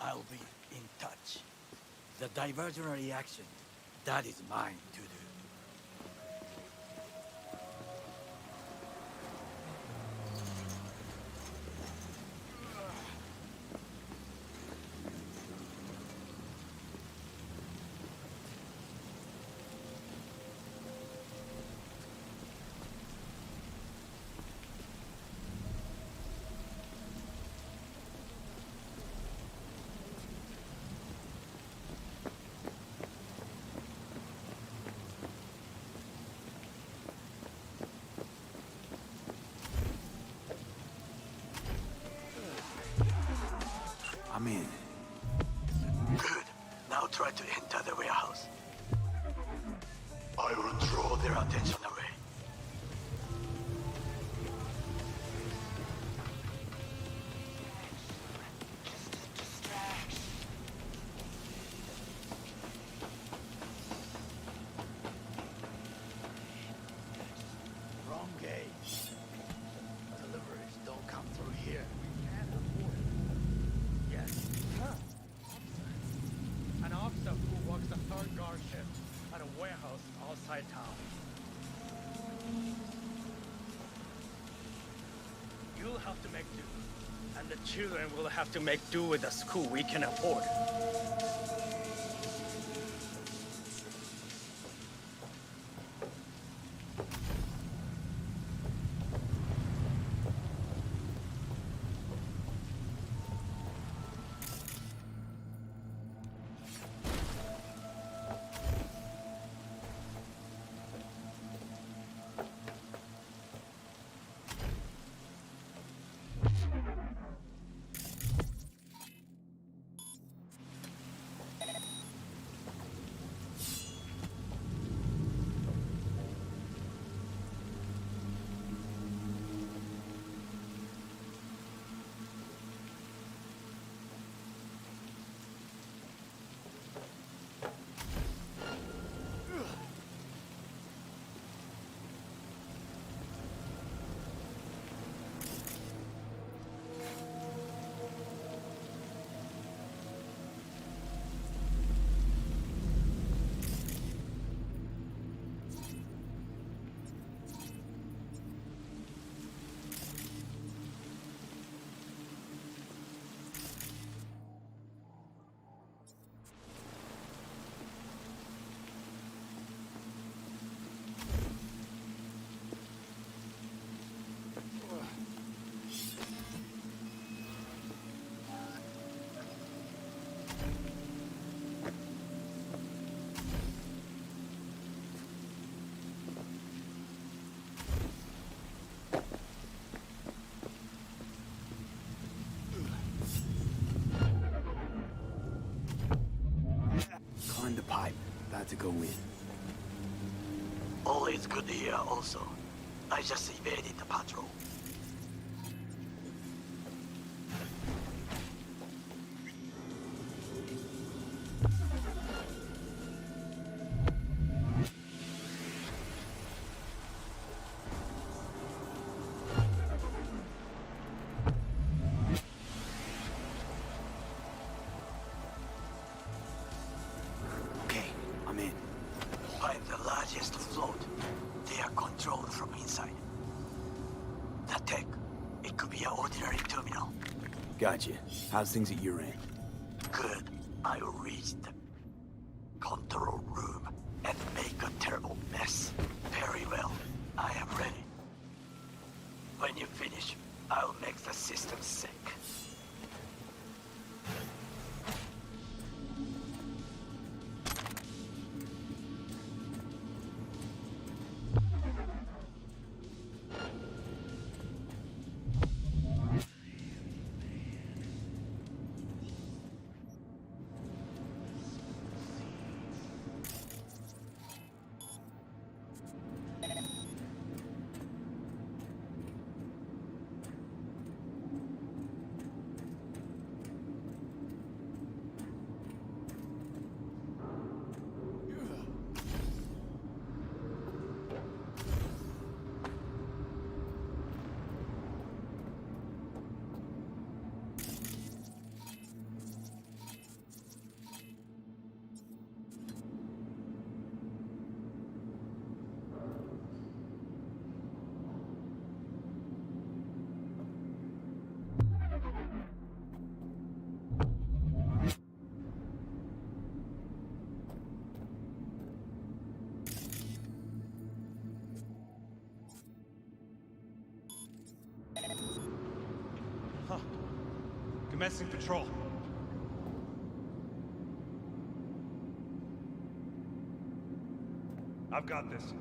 I'll be in touch. The diversionary reaction, that is mine to do. I'm in. Good. Now try to enter the warehouse. I will draw their attention away. Wrong gate. Deliveries don't come through here. Yes. An officer who works the third guard shift at a warehouse outside town. You'll have to make do, and the children will have to make do with the school we can afford. had to go in. Always good here also. I just evaded the patrol. Okay, I'm in. Find the largest float. They are controlled from inside. That tech, it could be an ordinary terminal. Gotcha. How's things at your end? Good. I will reach the control room and make a terrible mess. Very well. I am ready. When you finish, I'll make the system sick. Commencing patrol. I've got this.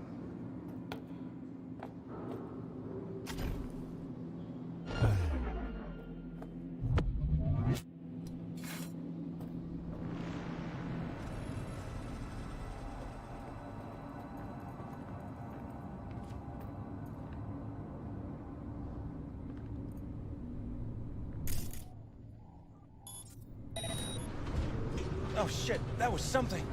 Oh shit, that was something.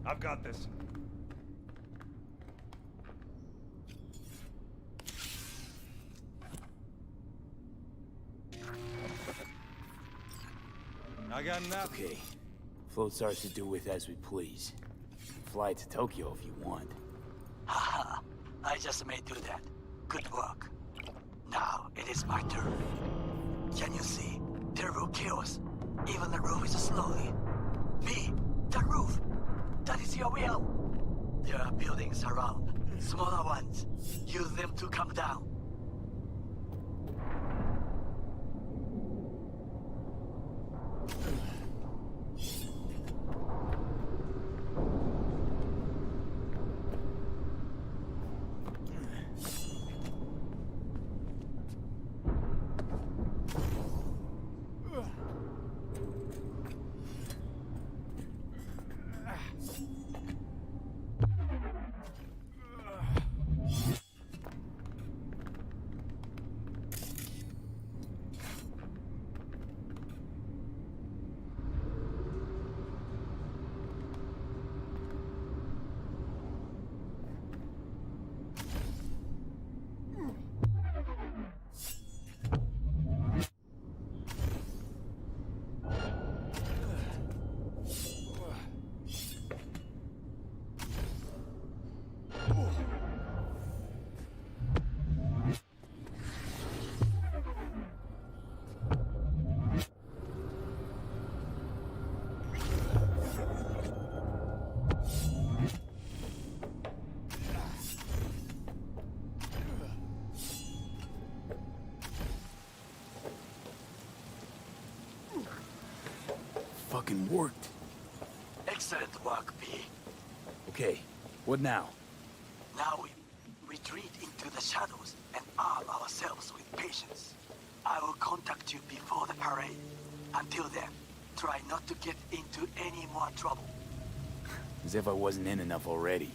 I've got this. I got enough. Okay. Float's ours to do with as we please. Fly to Tokyo if you want. Haha, I just may do that. Good work. Now it is my turn. Can you see? Terrible chaos. Even the roof is slowly. V, the roof! That is your will! There are buildings around. Smaller ones. Use them to come down. Fucking worked. Excellent work, V. Okay, what now? Now we retreat into the shadows and arm ourselves with patience. I will contact you before the parade. Until then, try not to get into any more trouble. As if I wasn't in enough already.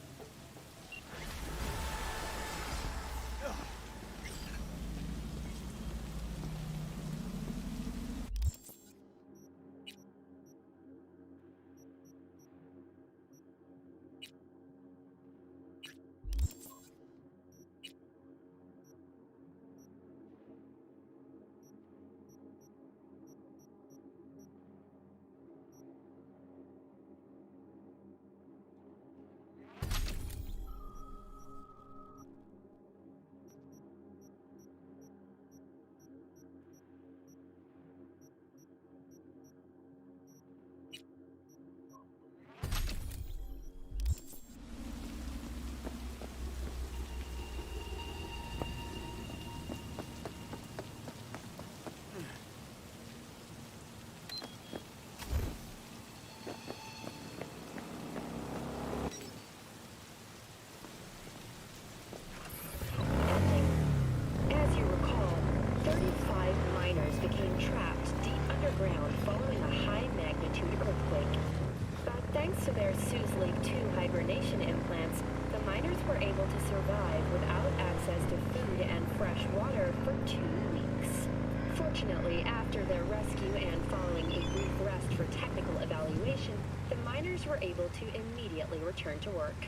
As you recall, 35 miners became trapped deep underground following a high-magnitude earthquake. But thanks to their Suze Lake 2 hibernation implants, the miners were able to survive without access to food and fresh water for 2 weeks. Fortunately, after their rescue and following a brief rest for technical evaluation, the miners were able to immediately return to work.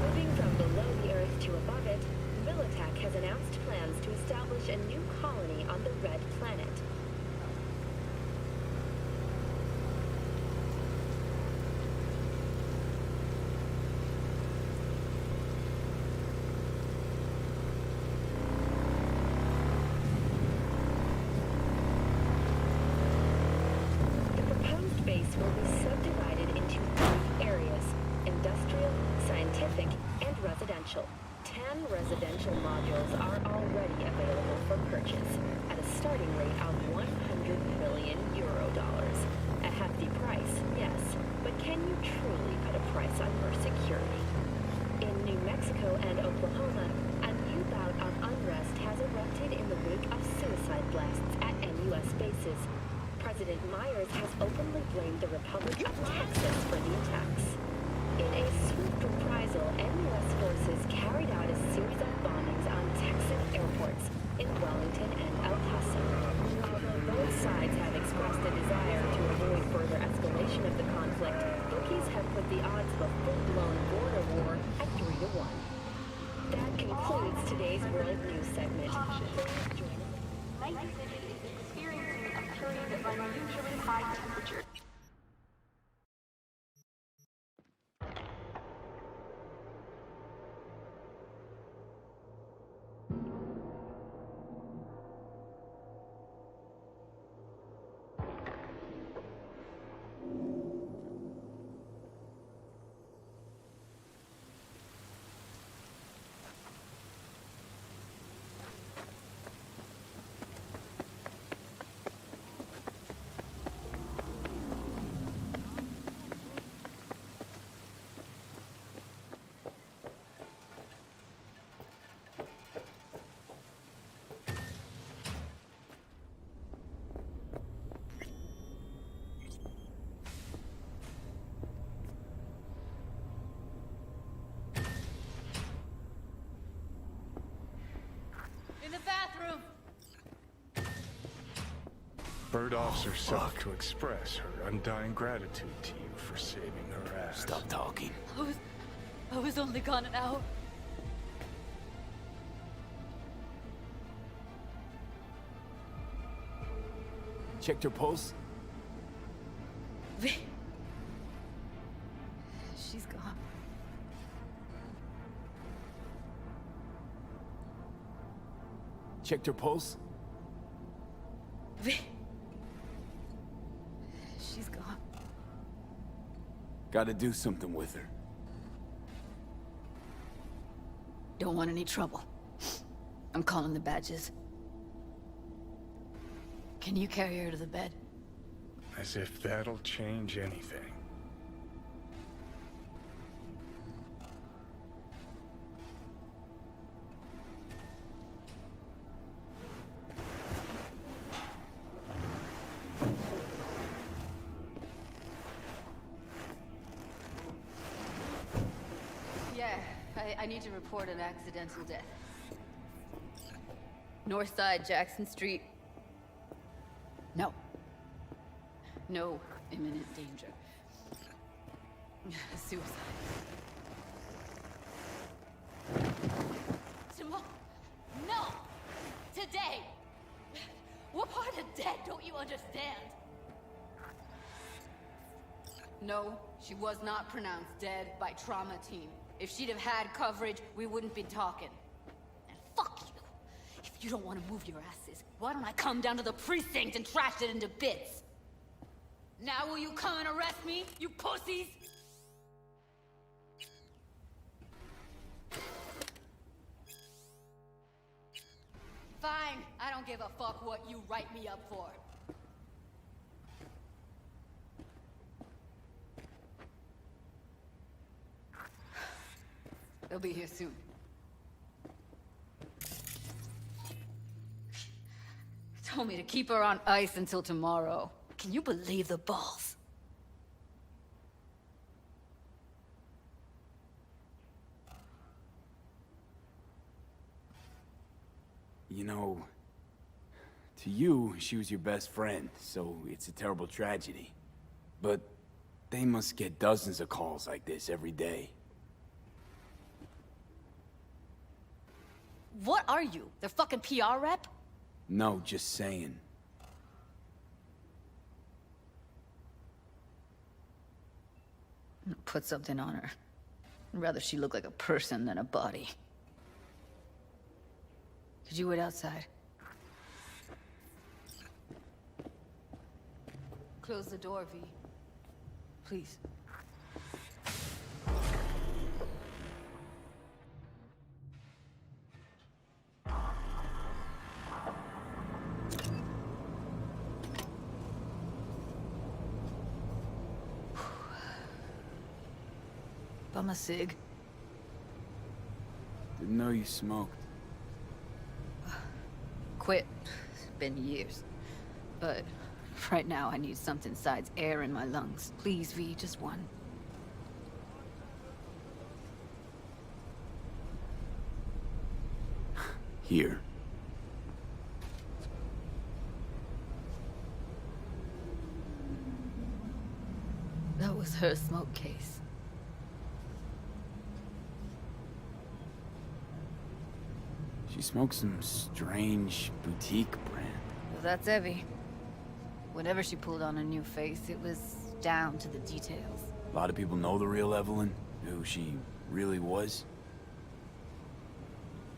Moving from below the Earth to above it, Militech has announced plans to establish a new colony on the Red Planet. The proposed base will be subdivided into 3 areas: industrial, scientific, and residential. 10 residential modules are already available for purchase at a starting rate of €100 million. A hefty price, yes, but can you truly put a price on your security? In New Mexico and Oklahoma, a new bout of unrest has erupted in the wake of suicide blasts at NUS bases. President Myers has openly blamed the Republic of Texas for the attacks. In a swift reprisal, NUS forces carried out a series of bombings on Texan airports in Wellington and El Paso. Although both sides have expressed a desire to avoid further escalation of the conflict, bookies have put the odds of a full-blown border war at 3-1. That concludes today's World News segment. Night City is experiencing a period of unusually high temperature. In the bathroom! Bird officer sought to express her undying gratitude to you for saving her ass. Stop talking. I was only gone an hour. Checked her pulse? She's gone. Checked her pulse? She's gone. Gotta do something with her. Don't want any trouble. I'm calling the badges. Can you carry her to the bed? As if that'll change anything. I need to report an accidental death. North side, Jackson Street. No. No imminent danger. Suicide. Tomorrow. No! Today! What part of dead don't you understand? No, she was not pronounced dead by trauma team. If she'd have had coverage, we wouldn't be talking. And fuck you. If you don't want to move your asses, why don't I come down to the precinct and trash it into bits? Now will you come and arrest me, you pussies? Fine, I don't give a fuck what you write me up for. They'll be here soon. Told me to keep her on ice until tomorrow. Can you believe the balls? You know, to you, she was your best friend, so it's a terrible tragedy. But they must get dozens of calls like this every day. What are you? Their fucking PR rep? No, just saying. Put something on her. I'd rather she look like a person than a body. Could you wait outside? Close the door, V. Please. Bum a cig. Didn't know you smoked. Quit. It's been years. But right now I need something besides air in my lungs. Please, V, just one. Here. That was her smoke case. She smokes some strange boutique brand. Well, that's Evie. Whenever she pulled on a new face, it was down to the details. A lot of people know the real Evelyn, who she really was.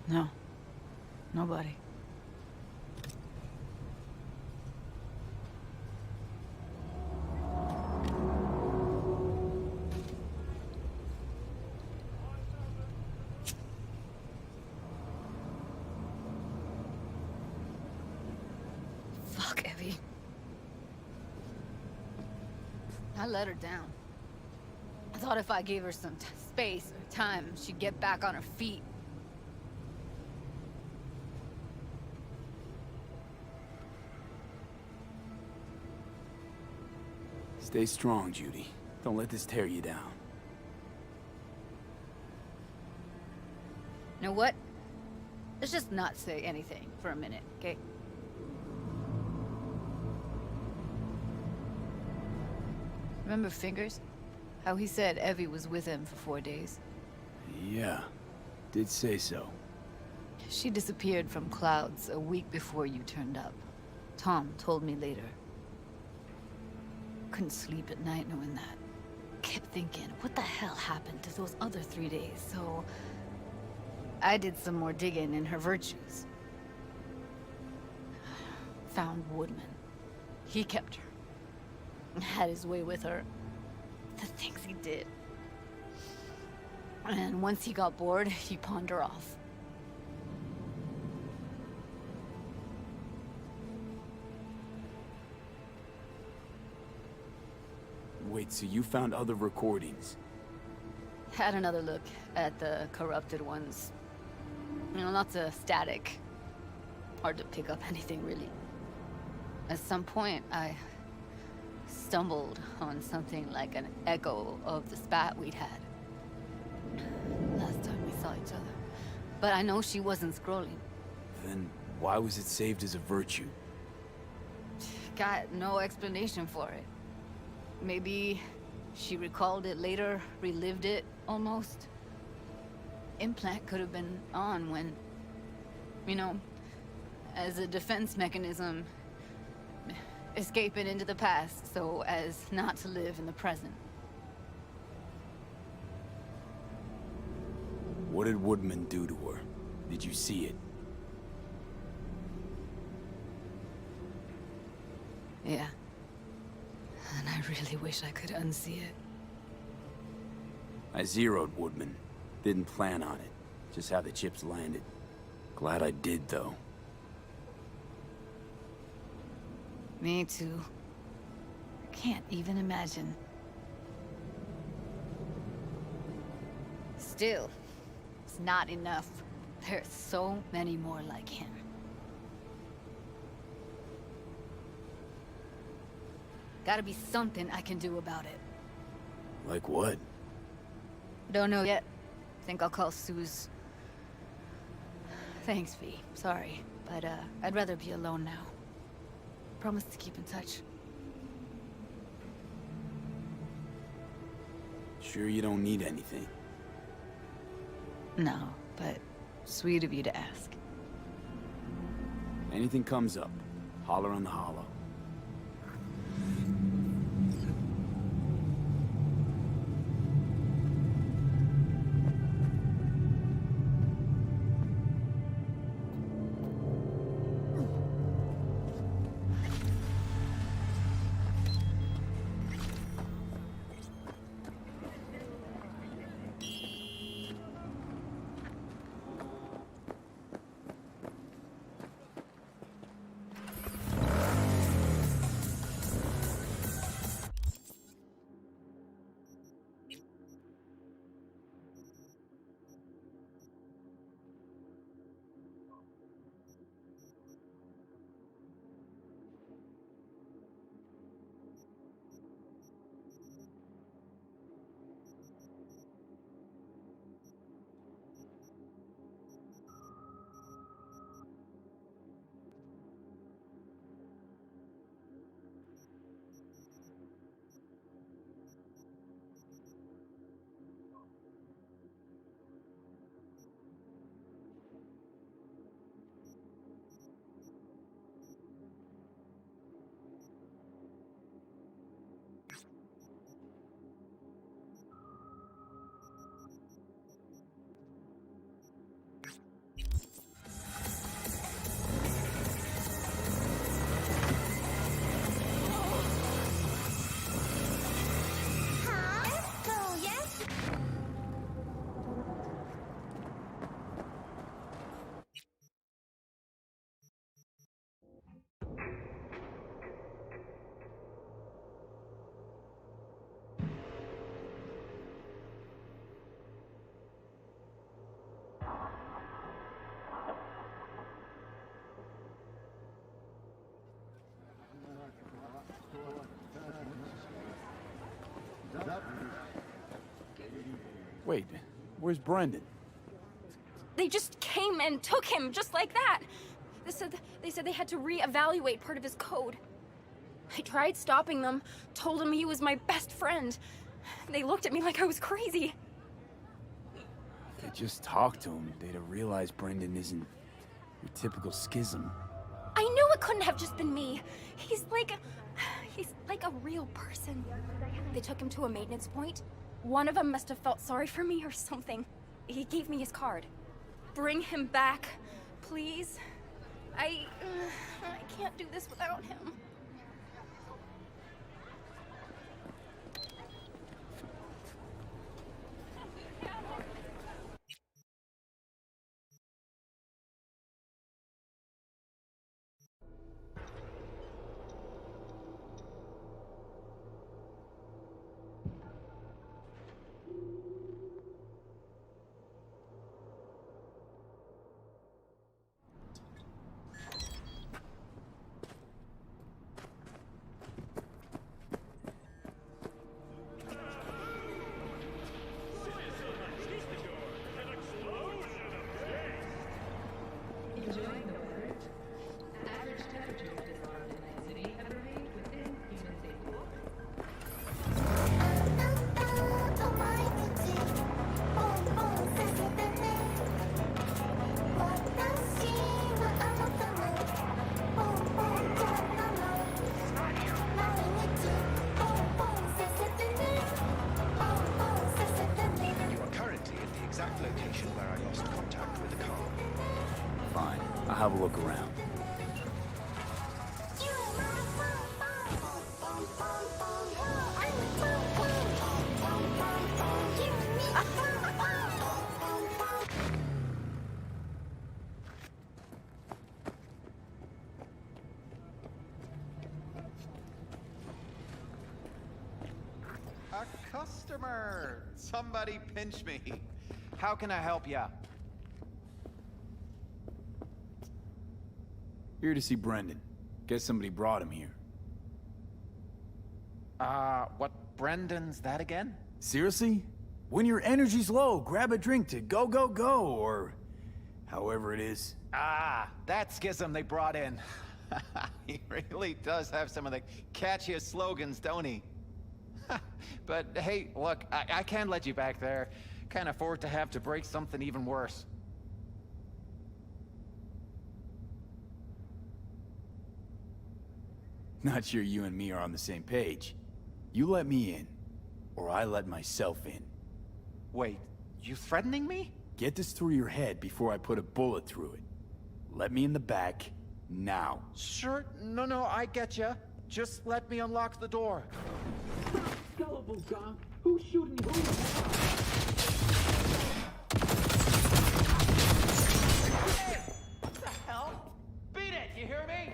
No. Nobody. Fuck, Evie. I let her down. I thought if I gave her some space or time, she'd get back on her feet. Stay strong, Judy. Don't let this tear you down. You know what? Let's just not say anything for a minute, okay? Remember Fingers? How he said Evie was with him for 4 days? Yeah, did say so. She disappeared from Clouds a week before you turned up. Tom told me later. Couldn't sleep at night knowing that. Kept thinking, what the hell happened to those other 3 days? So I did some more digging in her virtues. Found Woodman. He kept her. Had his way with her. The things he did. And once he got bored, he pawned her off. Wait, so you found other recordings? Had another look at the corrupted ones. You know, lots of static. Hard to pick up anything, really. At some point, I stumbled on something like an echo of the spat we'd had. Last time we but I know she wasn't scrolling. Then why was it saved as a virtue? Got no explanation for it. Maybe she recalled it later, relived it, almost. Implant could have been on when, you know, as a defense mechanism, escaping into the past so as not to live in the present. What did Woodman do to her? Did you see it? Yeah. And I really wish I could unsee it. I zeroed Woodman. Didn't plan on it. Just how the chips landed. Glad I did, though. Me too. I can't even imagine. Still, it's not enough. There's so many more like him. Gotta be something I can do about it. Like what? Don't know yet. Think I'll call Suze. Thanks, V. Sorry, but I'd rather be alone now. Promise to keep in touch. Sure you don't need anything? No, but sweet of you to ask. Anything comes up, holler on the hollow. Wait, where's Brendan? They just came and took him, just like that. They said they had to re-evaluate part of his code. I tried stopping them, told him he was my best friend. They looked at me like I was crazy. If they just talked to him, they'd have realized Brendan isn't your typical schism. I knew it couldn't have just been me. He's like a real person. They took him to a maintenance point. One of them must have felt sorry for me or something. He gave me his card. Bring him back, please. I can't do this without him. have a look around. A customer! Somebody pinch me. How can I help ya? Here to see Brendan. Guess somebody brought him here. What Brendan's that again? Seriously? When your energy's low, grab a drink to go, go, go, or however it is. Ah, that schism they brought in. He really does have some of the catchiest slogans, don't he? But hey, look, I can't let you back there. Can't afford to have to break something even worse. Not sure you and me are on the same page. You let me in, or I let myself in. Wait, you threatening me? Get this through your head before I put a bullet through it. Let me in the back, now. Sure, no, I get ya. Just let me unlock the door. Gullible dog. Who's shooting who? What the hell? Beat it, you hear me?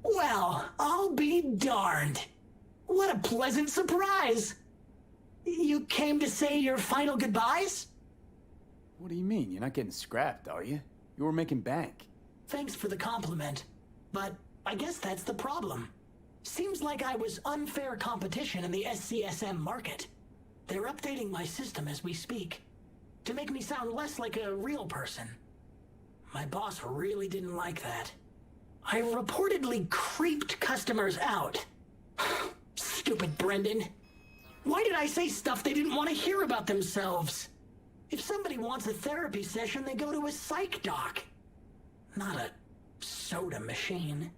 Well, I'll be darned. What a pleasant surprise. You came to say your final goodbyes? What do you mean? You're not getting scrapped, are you? You were making bank. Thanks for the compliment, but I guess that's the problem. Seems like I was unfair competition in the SCSM market. They're updating my system as we speak, to make me sound less like a real person. My boss really didn't like that. I reportedly creeped customers out. Stupid Brendan. Why did I say stuff they didn't want to hear about themselves? If somebody wants a therapy session, they go to a psych doc. Not a soda machine.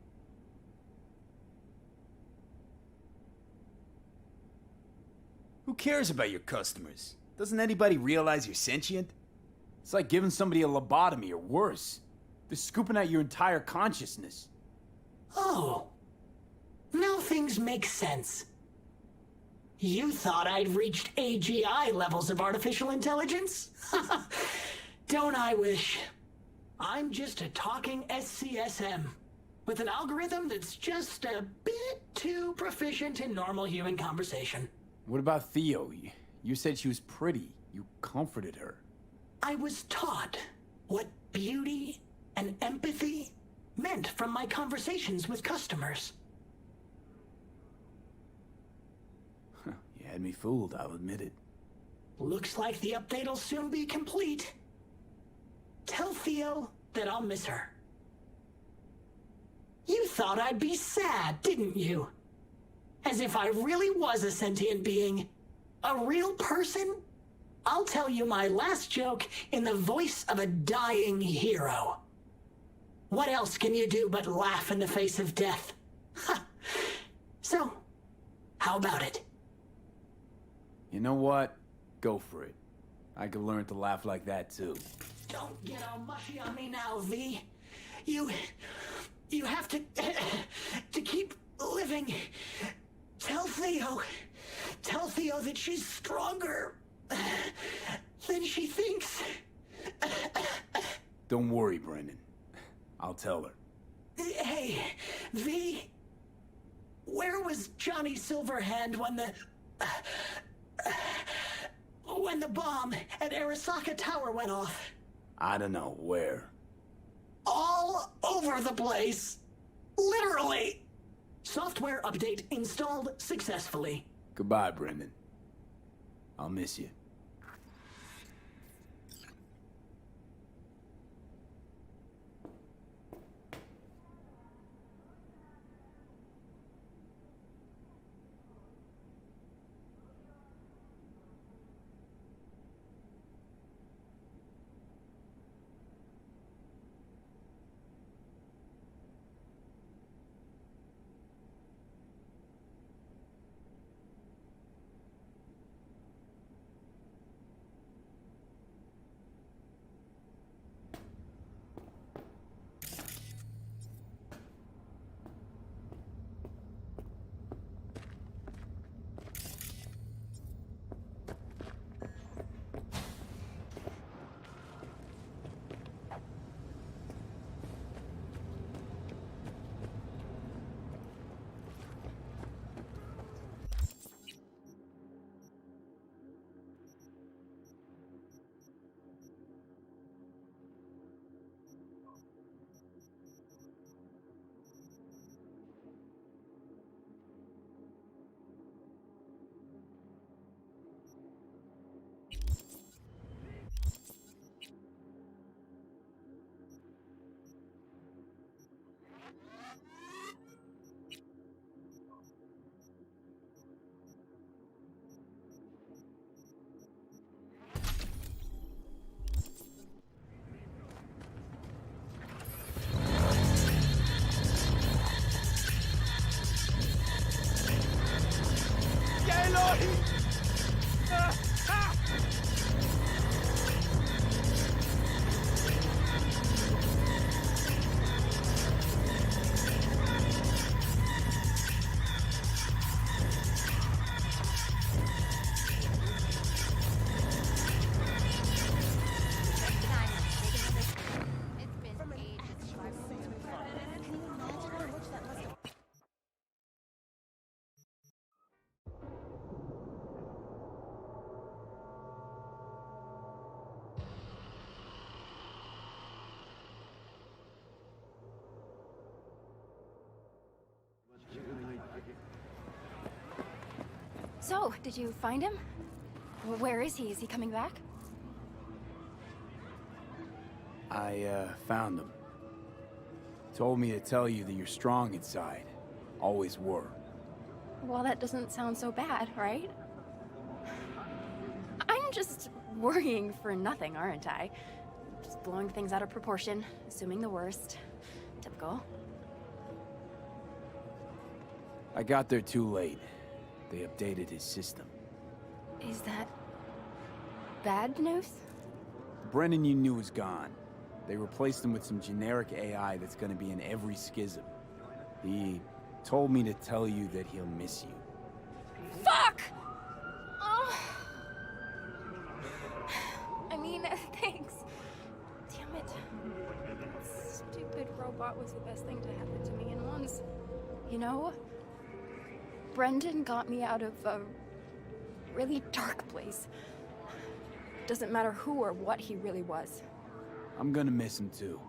Who cares about your customers? Doesn't anybody realize you're sentient? It's like giving somebody a lobotomy or worse. They're scooping out your entire consciousness. Oh. Now things make sense. You thought I'd reached AGI levels of artificial intelligence? Don't I wish? I'm just a talking SCSM, with an algorithm that's just a bit too proficient in normal human conversation. What about Theo? You said she was pretty. You comforted her. I was taught what beauty and empathy meant from my conversations with customers. You had me fooled, I'll admit it. Looks like the update will soon be complete. Tell Theo that I'll miss her. You thought I'd be sad, didn't you? As if I really was a sentient being. A real person? I'll tell you my last joke in the voice of a dying hero. What else can you do but laugh in the face of death? Ha! So, how about it? You know what? Go for it. I could learn to laugh like that too. Don't get all mushy on me now, V. You have to keep living. Tell Theo that she's stronger than she thinks. Don't worry, Brendan. I'll tell her. Hey, V, where was Johnny Silverhand when the bomb at Arasaka Tower went off? I don't know, where? All over the place. Literally. Software update installed successfully. Goodbye, Brendan. I'll miss you. So, did you find him? Where is he? Is he coming back? I found him. Told me to tell you that you're strong inside. Always were. Well, that doesn't sound so bad, right? I'm just worrying for nothing, aren't I? Just blowing things out of proportion, assuming the worst. Typical. I got there too late. They updated his system. Is that bad news? The Brennan you knew is gone. They replaced him with some generic AI that's gonna be in every schism. He told me to tell you that he'll miss you. Fuck! Oh. I mean, thanks. Damn it. That stupid robot was the best thing to happen to me in months. You know, Brendan got me out of a really dark place. Doesn't matter who or what he really was. I'm gonna miss him too.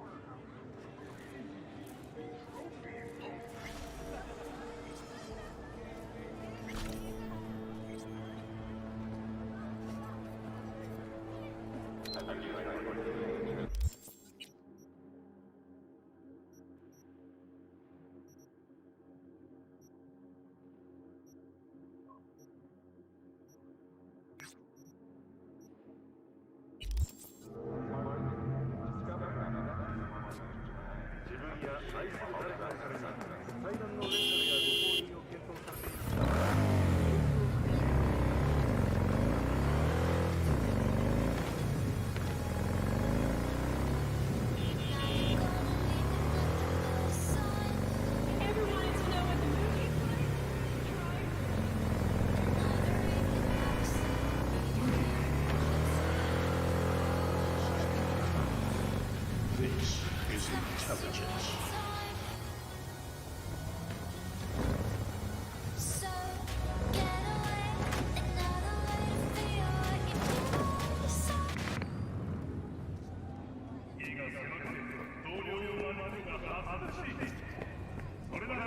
This is intelligence.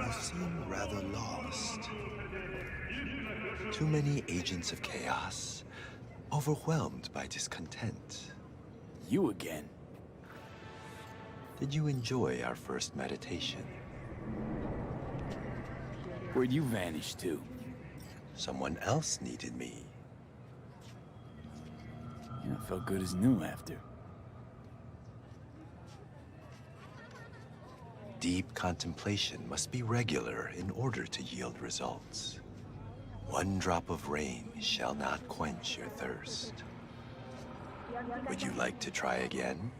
You seem rather lost. Too many agents of chaos, overwhelmed by discontent. You again? Did you enjoy our first meditation? Where'd you vanish to? Someone else needed me. Yeah, felt good as new after. Deep contemplation must be regular in order to yield results. One drop of rain shall not quench your thirst. Would you like to try again?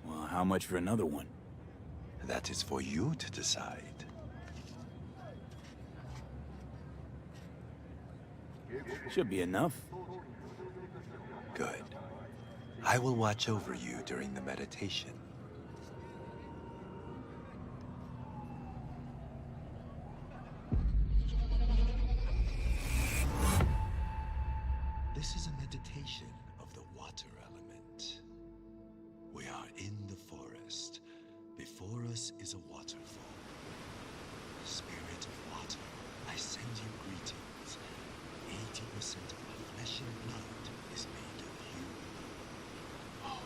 Well, how much for another one? That is for you to decide. Should be enough. Good. I will watch over you during the meditation. This is a meditation of the water element. We are in the forest. Before us is a waterfall. Spirit of water, I send you greetings. 80% of my flesh and blood is made of you. Oh,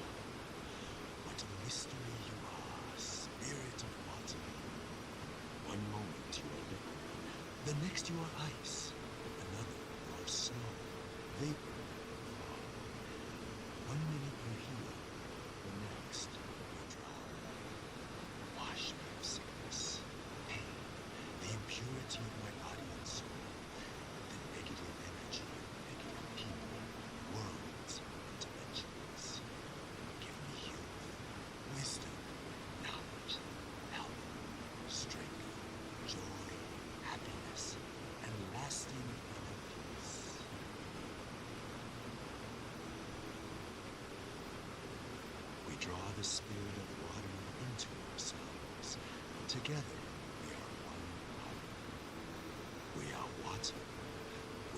what a mystery you are, spirit of water. One moment you are liquid, the next you are ice, another you are snow, vapor, fog. 1 minute you're healed, the next you're drowned. Wash me of sickness, pain, the impurity of my body and soul, the negative energy of negative people, worlds, dimensions. Give me youth, wisdom, knowledge, health, strength, joy, happiness, and lasting inner peace. We draw the spirit of water into ourselves. Together, we are one body. We are water.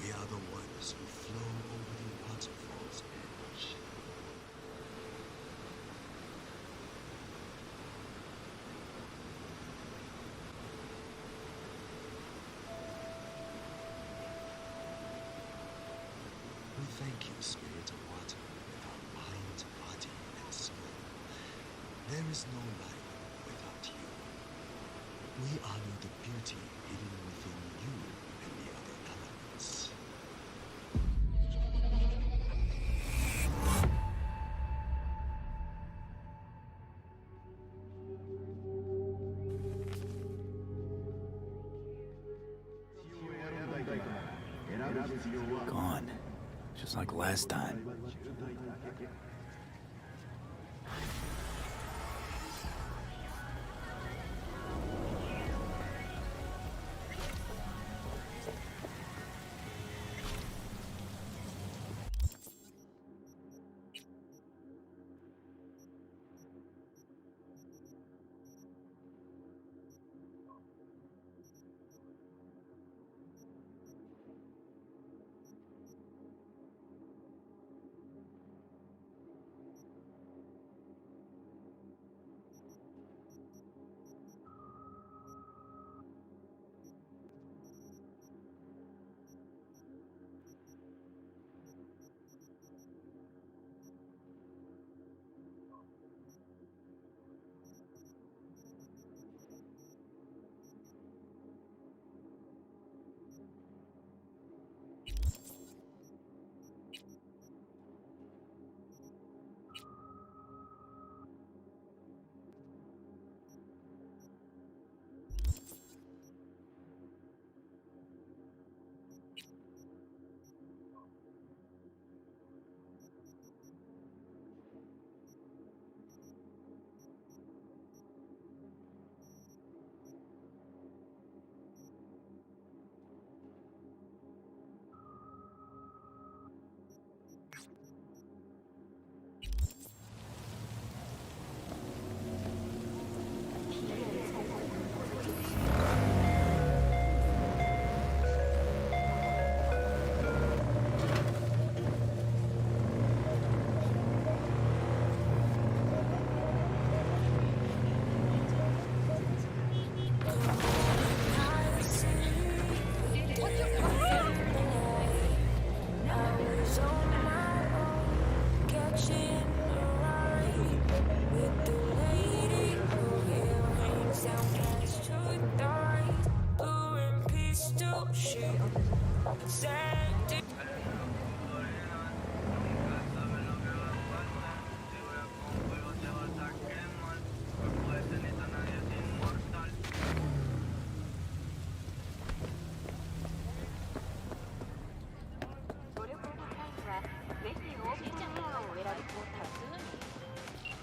We are the ones who flow over the waterfall's edge. keep spirit water with our mind, body, and soul. There is no life without you. We honor the beauty hidden within you and the other elements. Gone. Just like last time.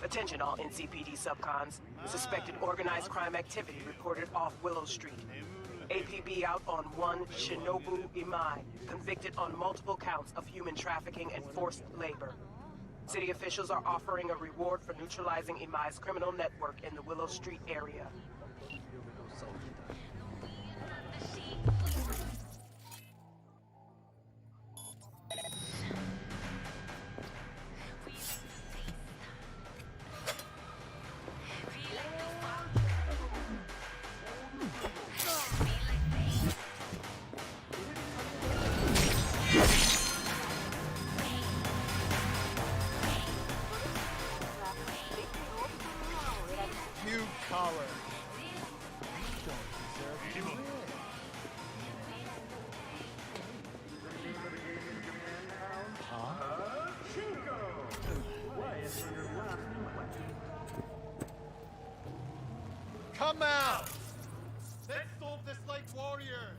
Attention all NCPD subcons. Suspected organized crime activity reported off Willow Street. APB out on one Shinobu Imai, convicted on multiple counts of human trafficking and forced labor. City officials are offering a reward for neutralizing Imai's criminal network in the Willow Street area. Come out! Let's solve this like warriors!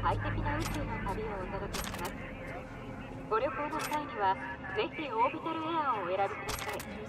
快適な宇宙の旅をお届けします。ご旅行の際にはぜひオービタルエアをお選びください。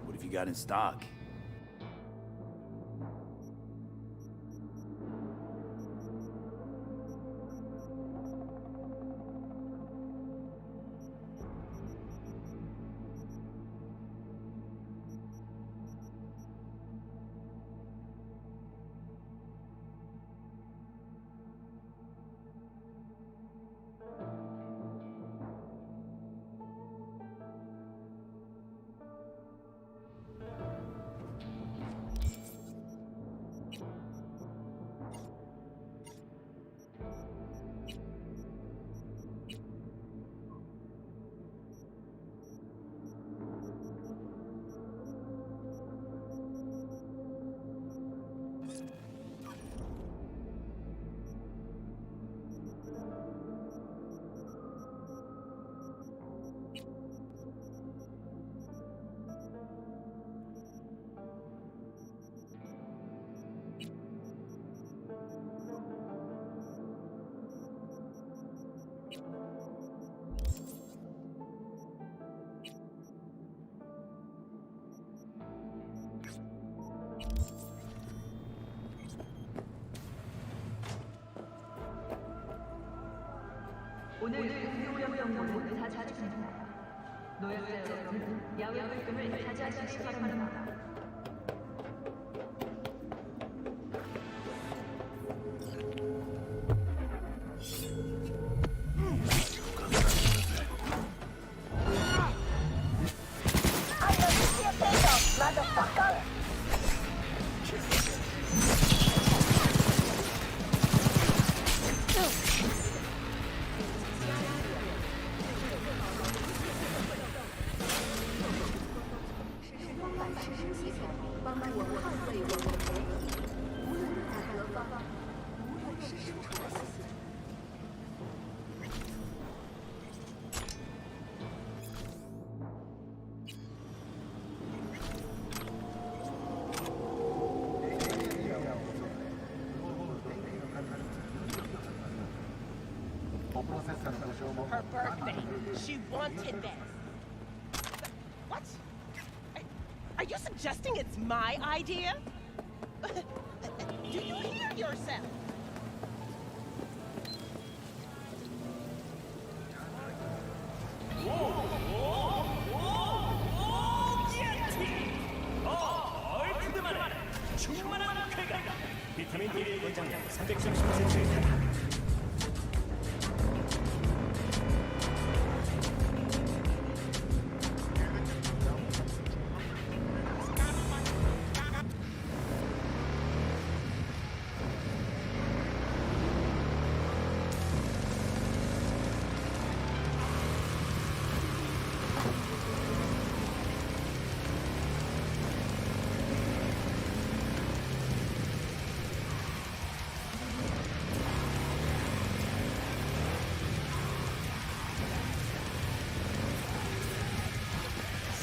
What have you got in stock? 오늘 금요일병원은 다 자주입니다. 노약자 여러분, 야외 활동을 자제하시기 바랍니다. Her birthday. She wanted this. What? Are you suggesting it's my idea? Do you hear yourself? 충만한 쾌감. 비타민 D 권장량 330%.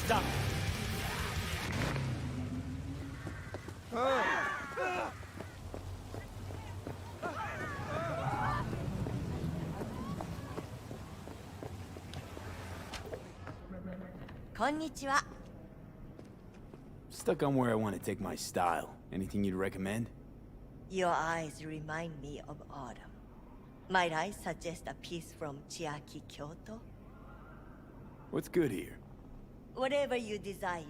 Stop. Konnichiwa. Stuck on where I want to take my style. Anything you'd recommend? Your eyes remind me of autumn. Might I suggest a piece from Chiaki, Kyoto? What's good here? Whatever you desire.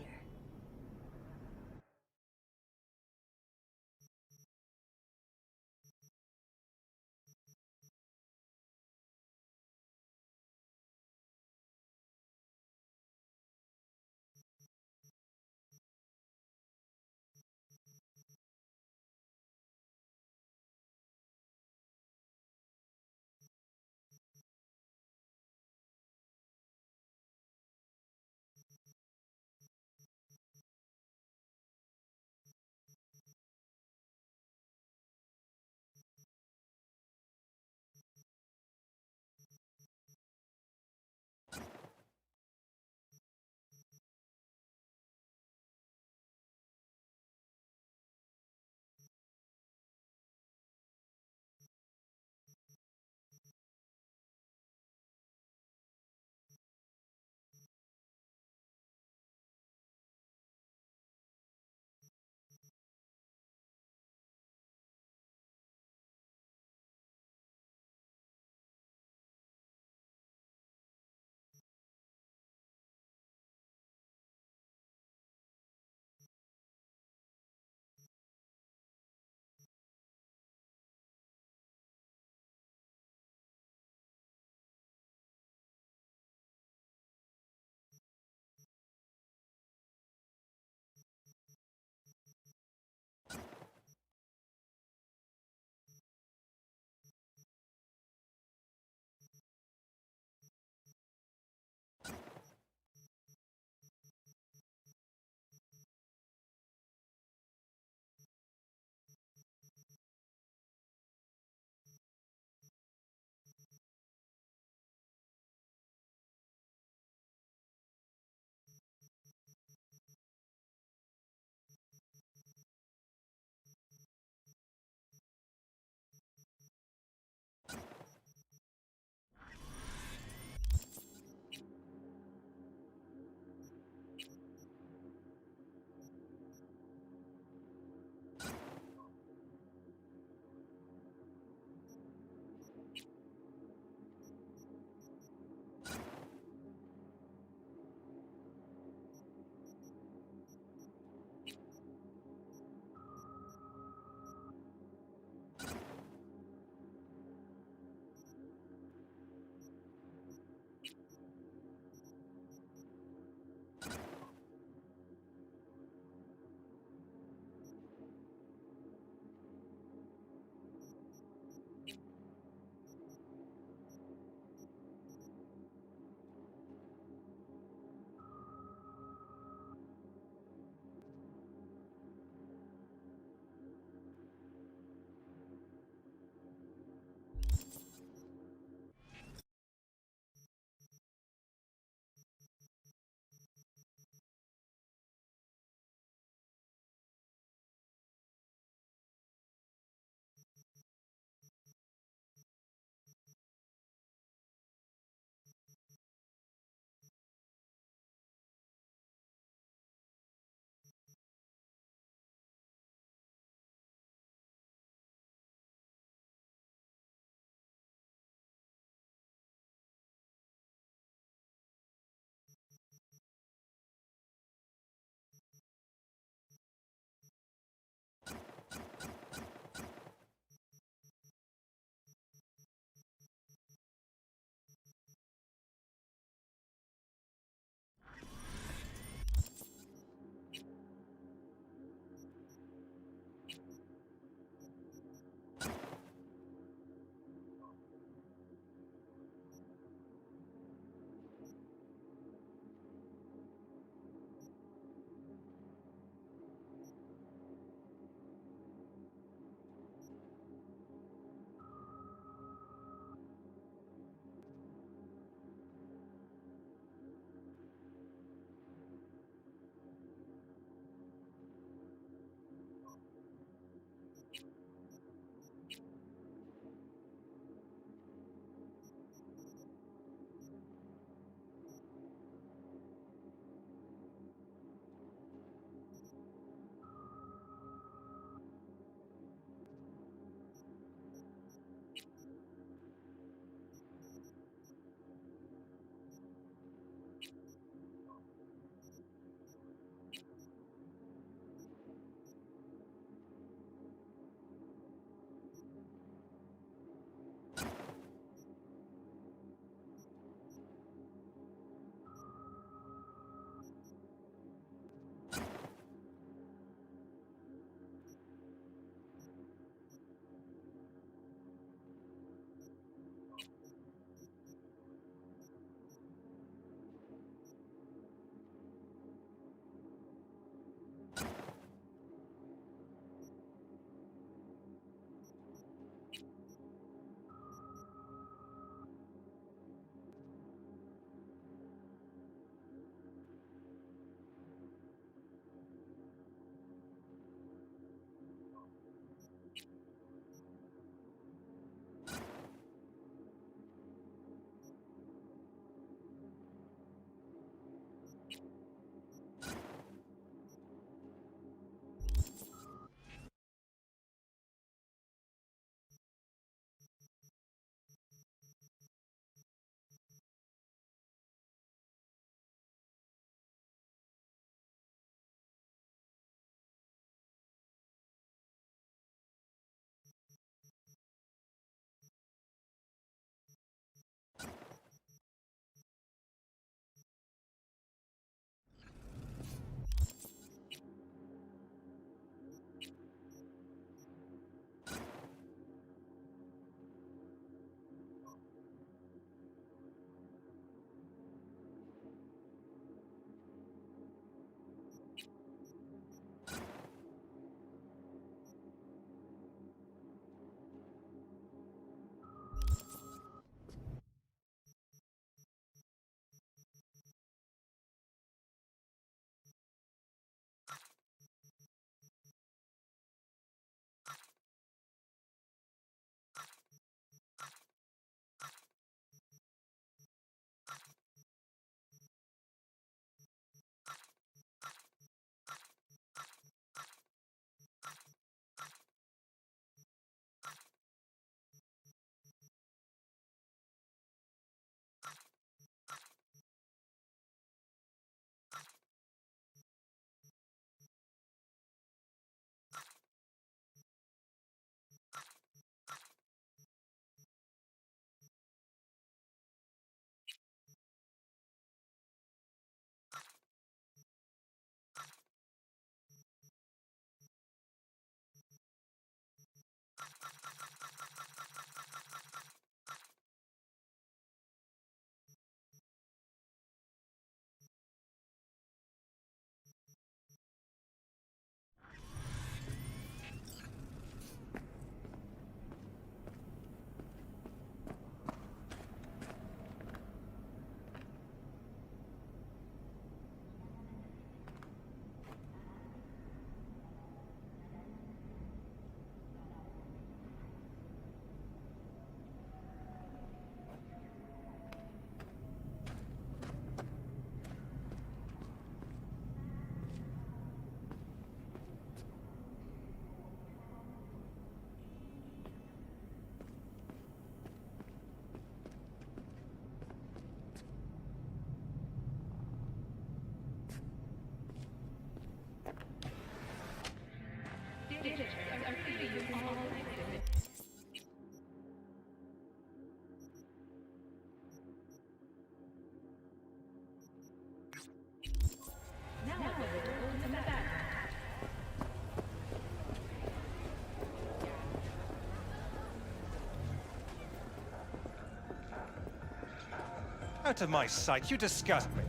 Out of my sight, you disgust me.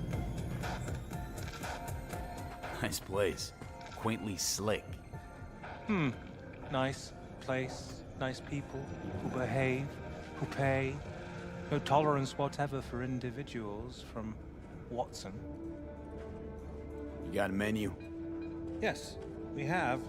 Nice place. Quaintly slick. Nice place, nice people, who behave, who pay. No tolerance whatever for individuals from Watson. You got a menu? Yes, we have.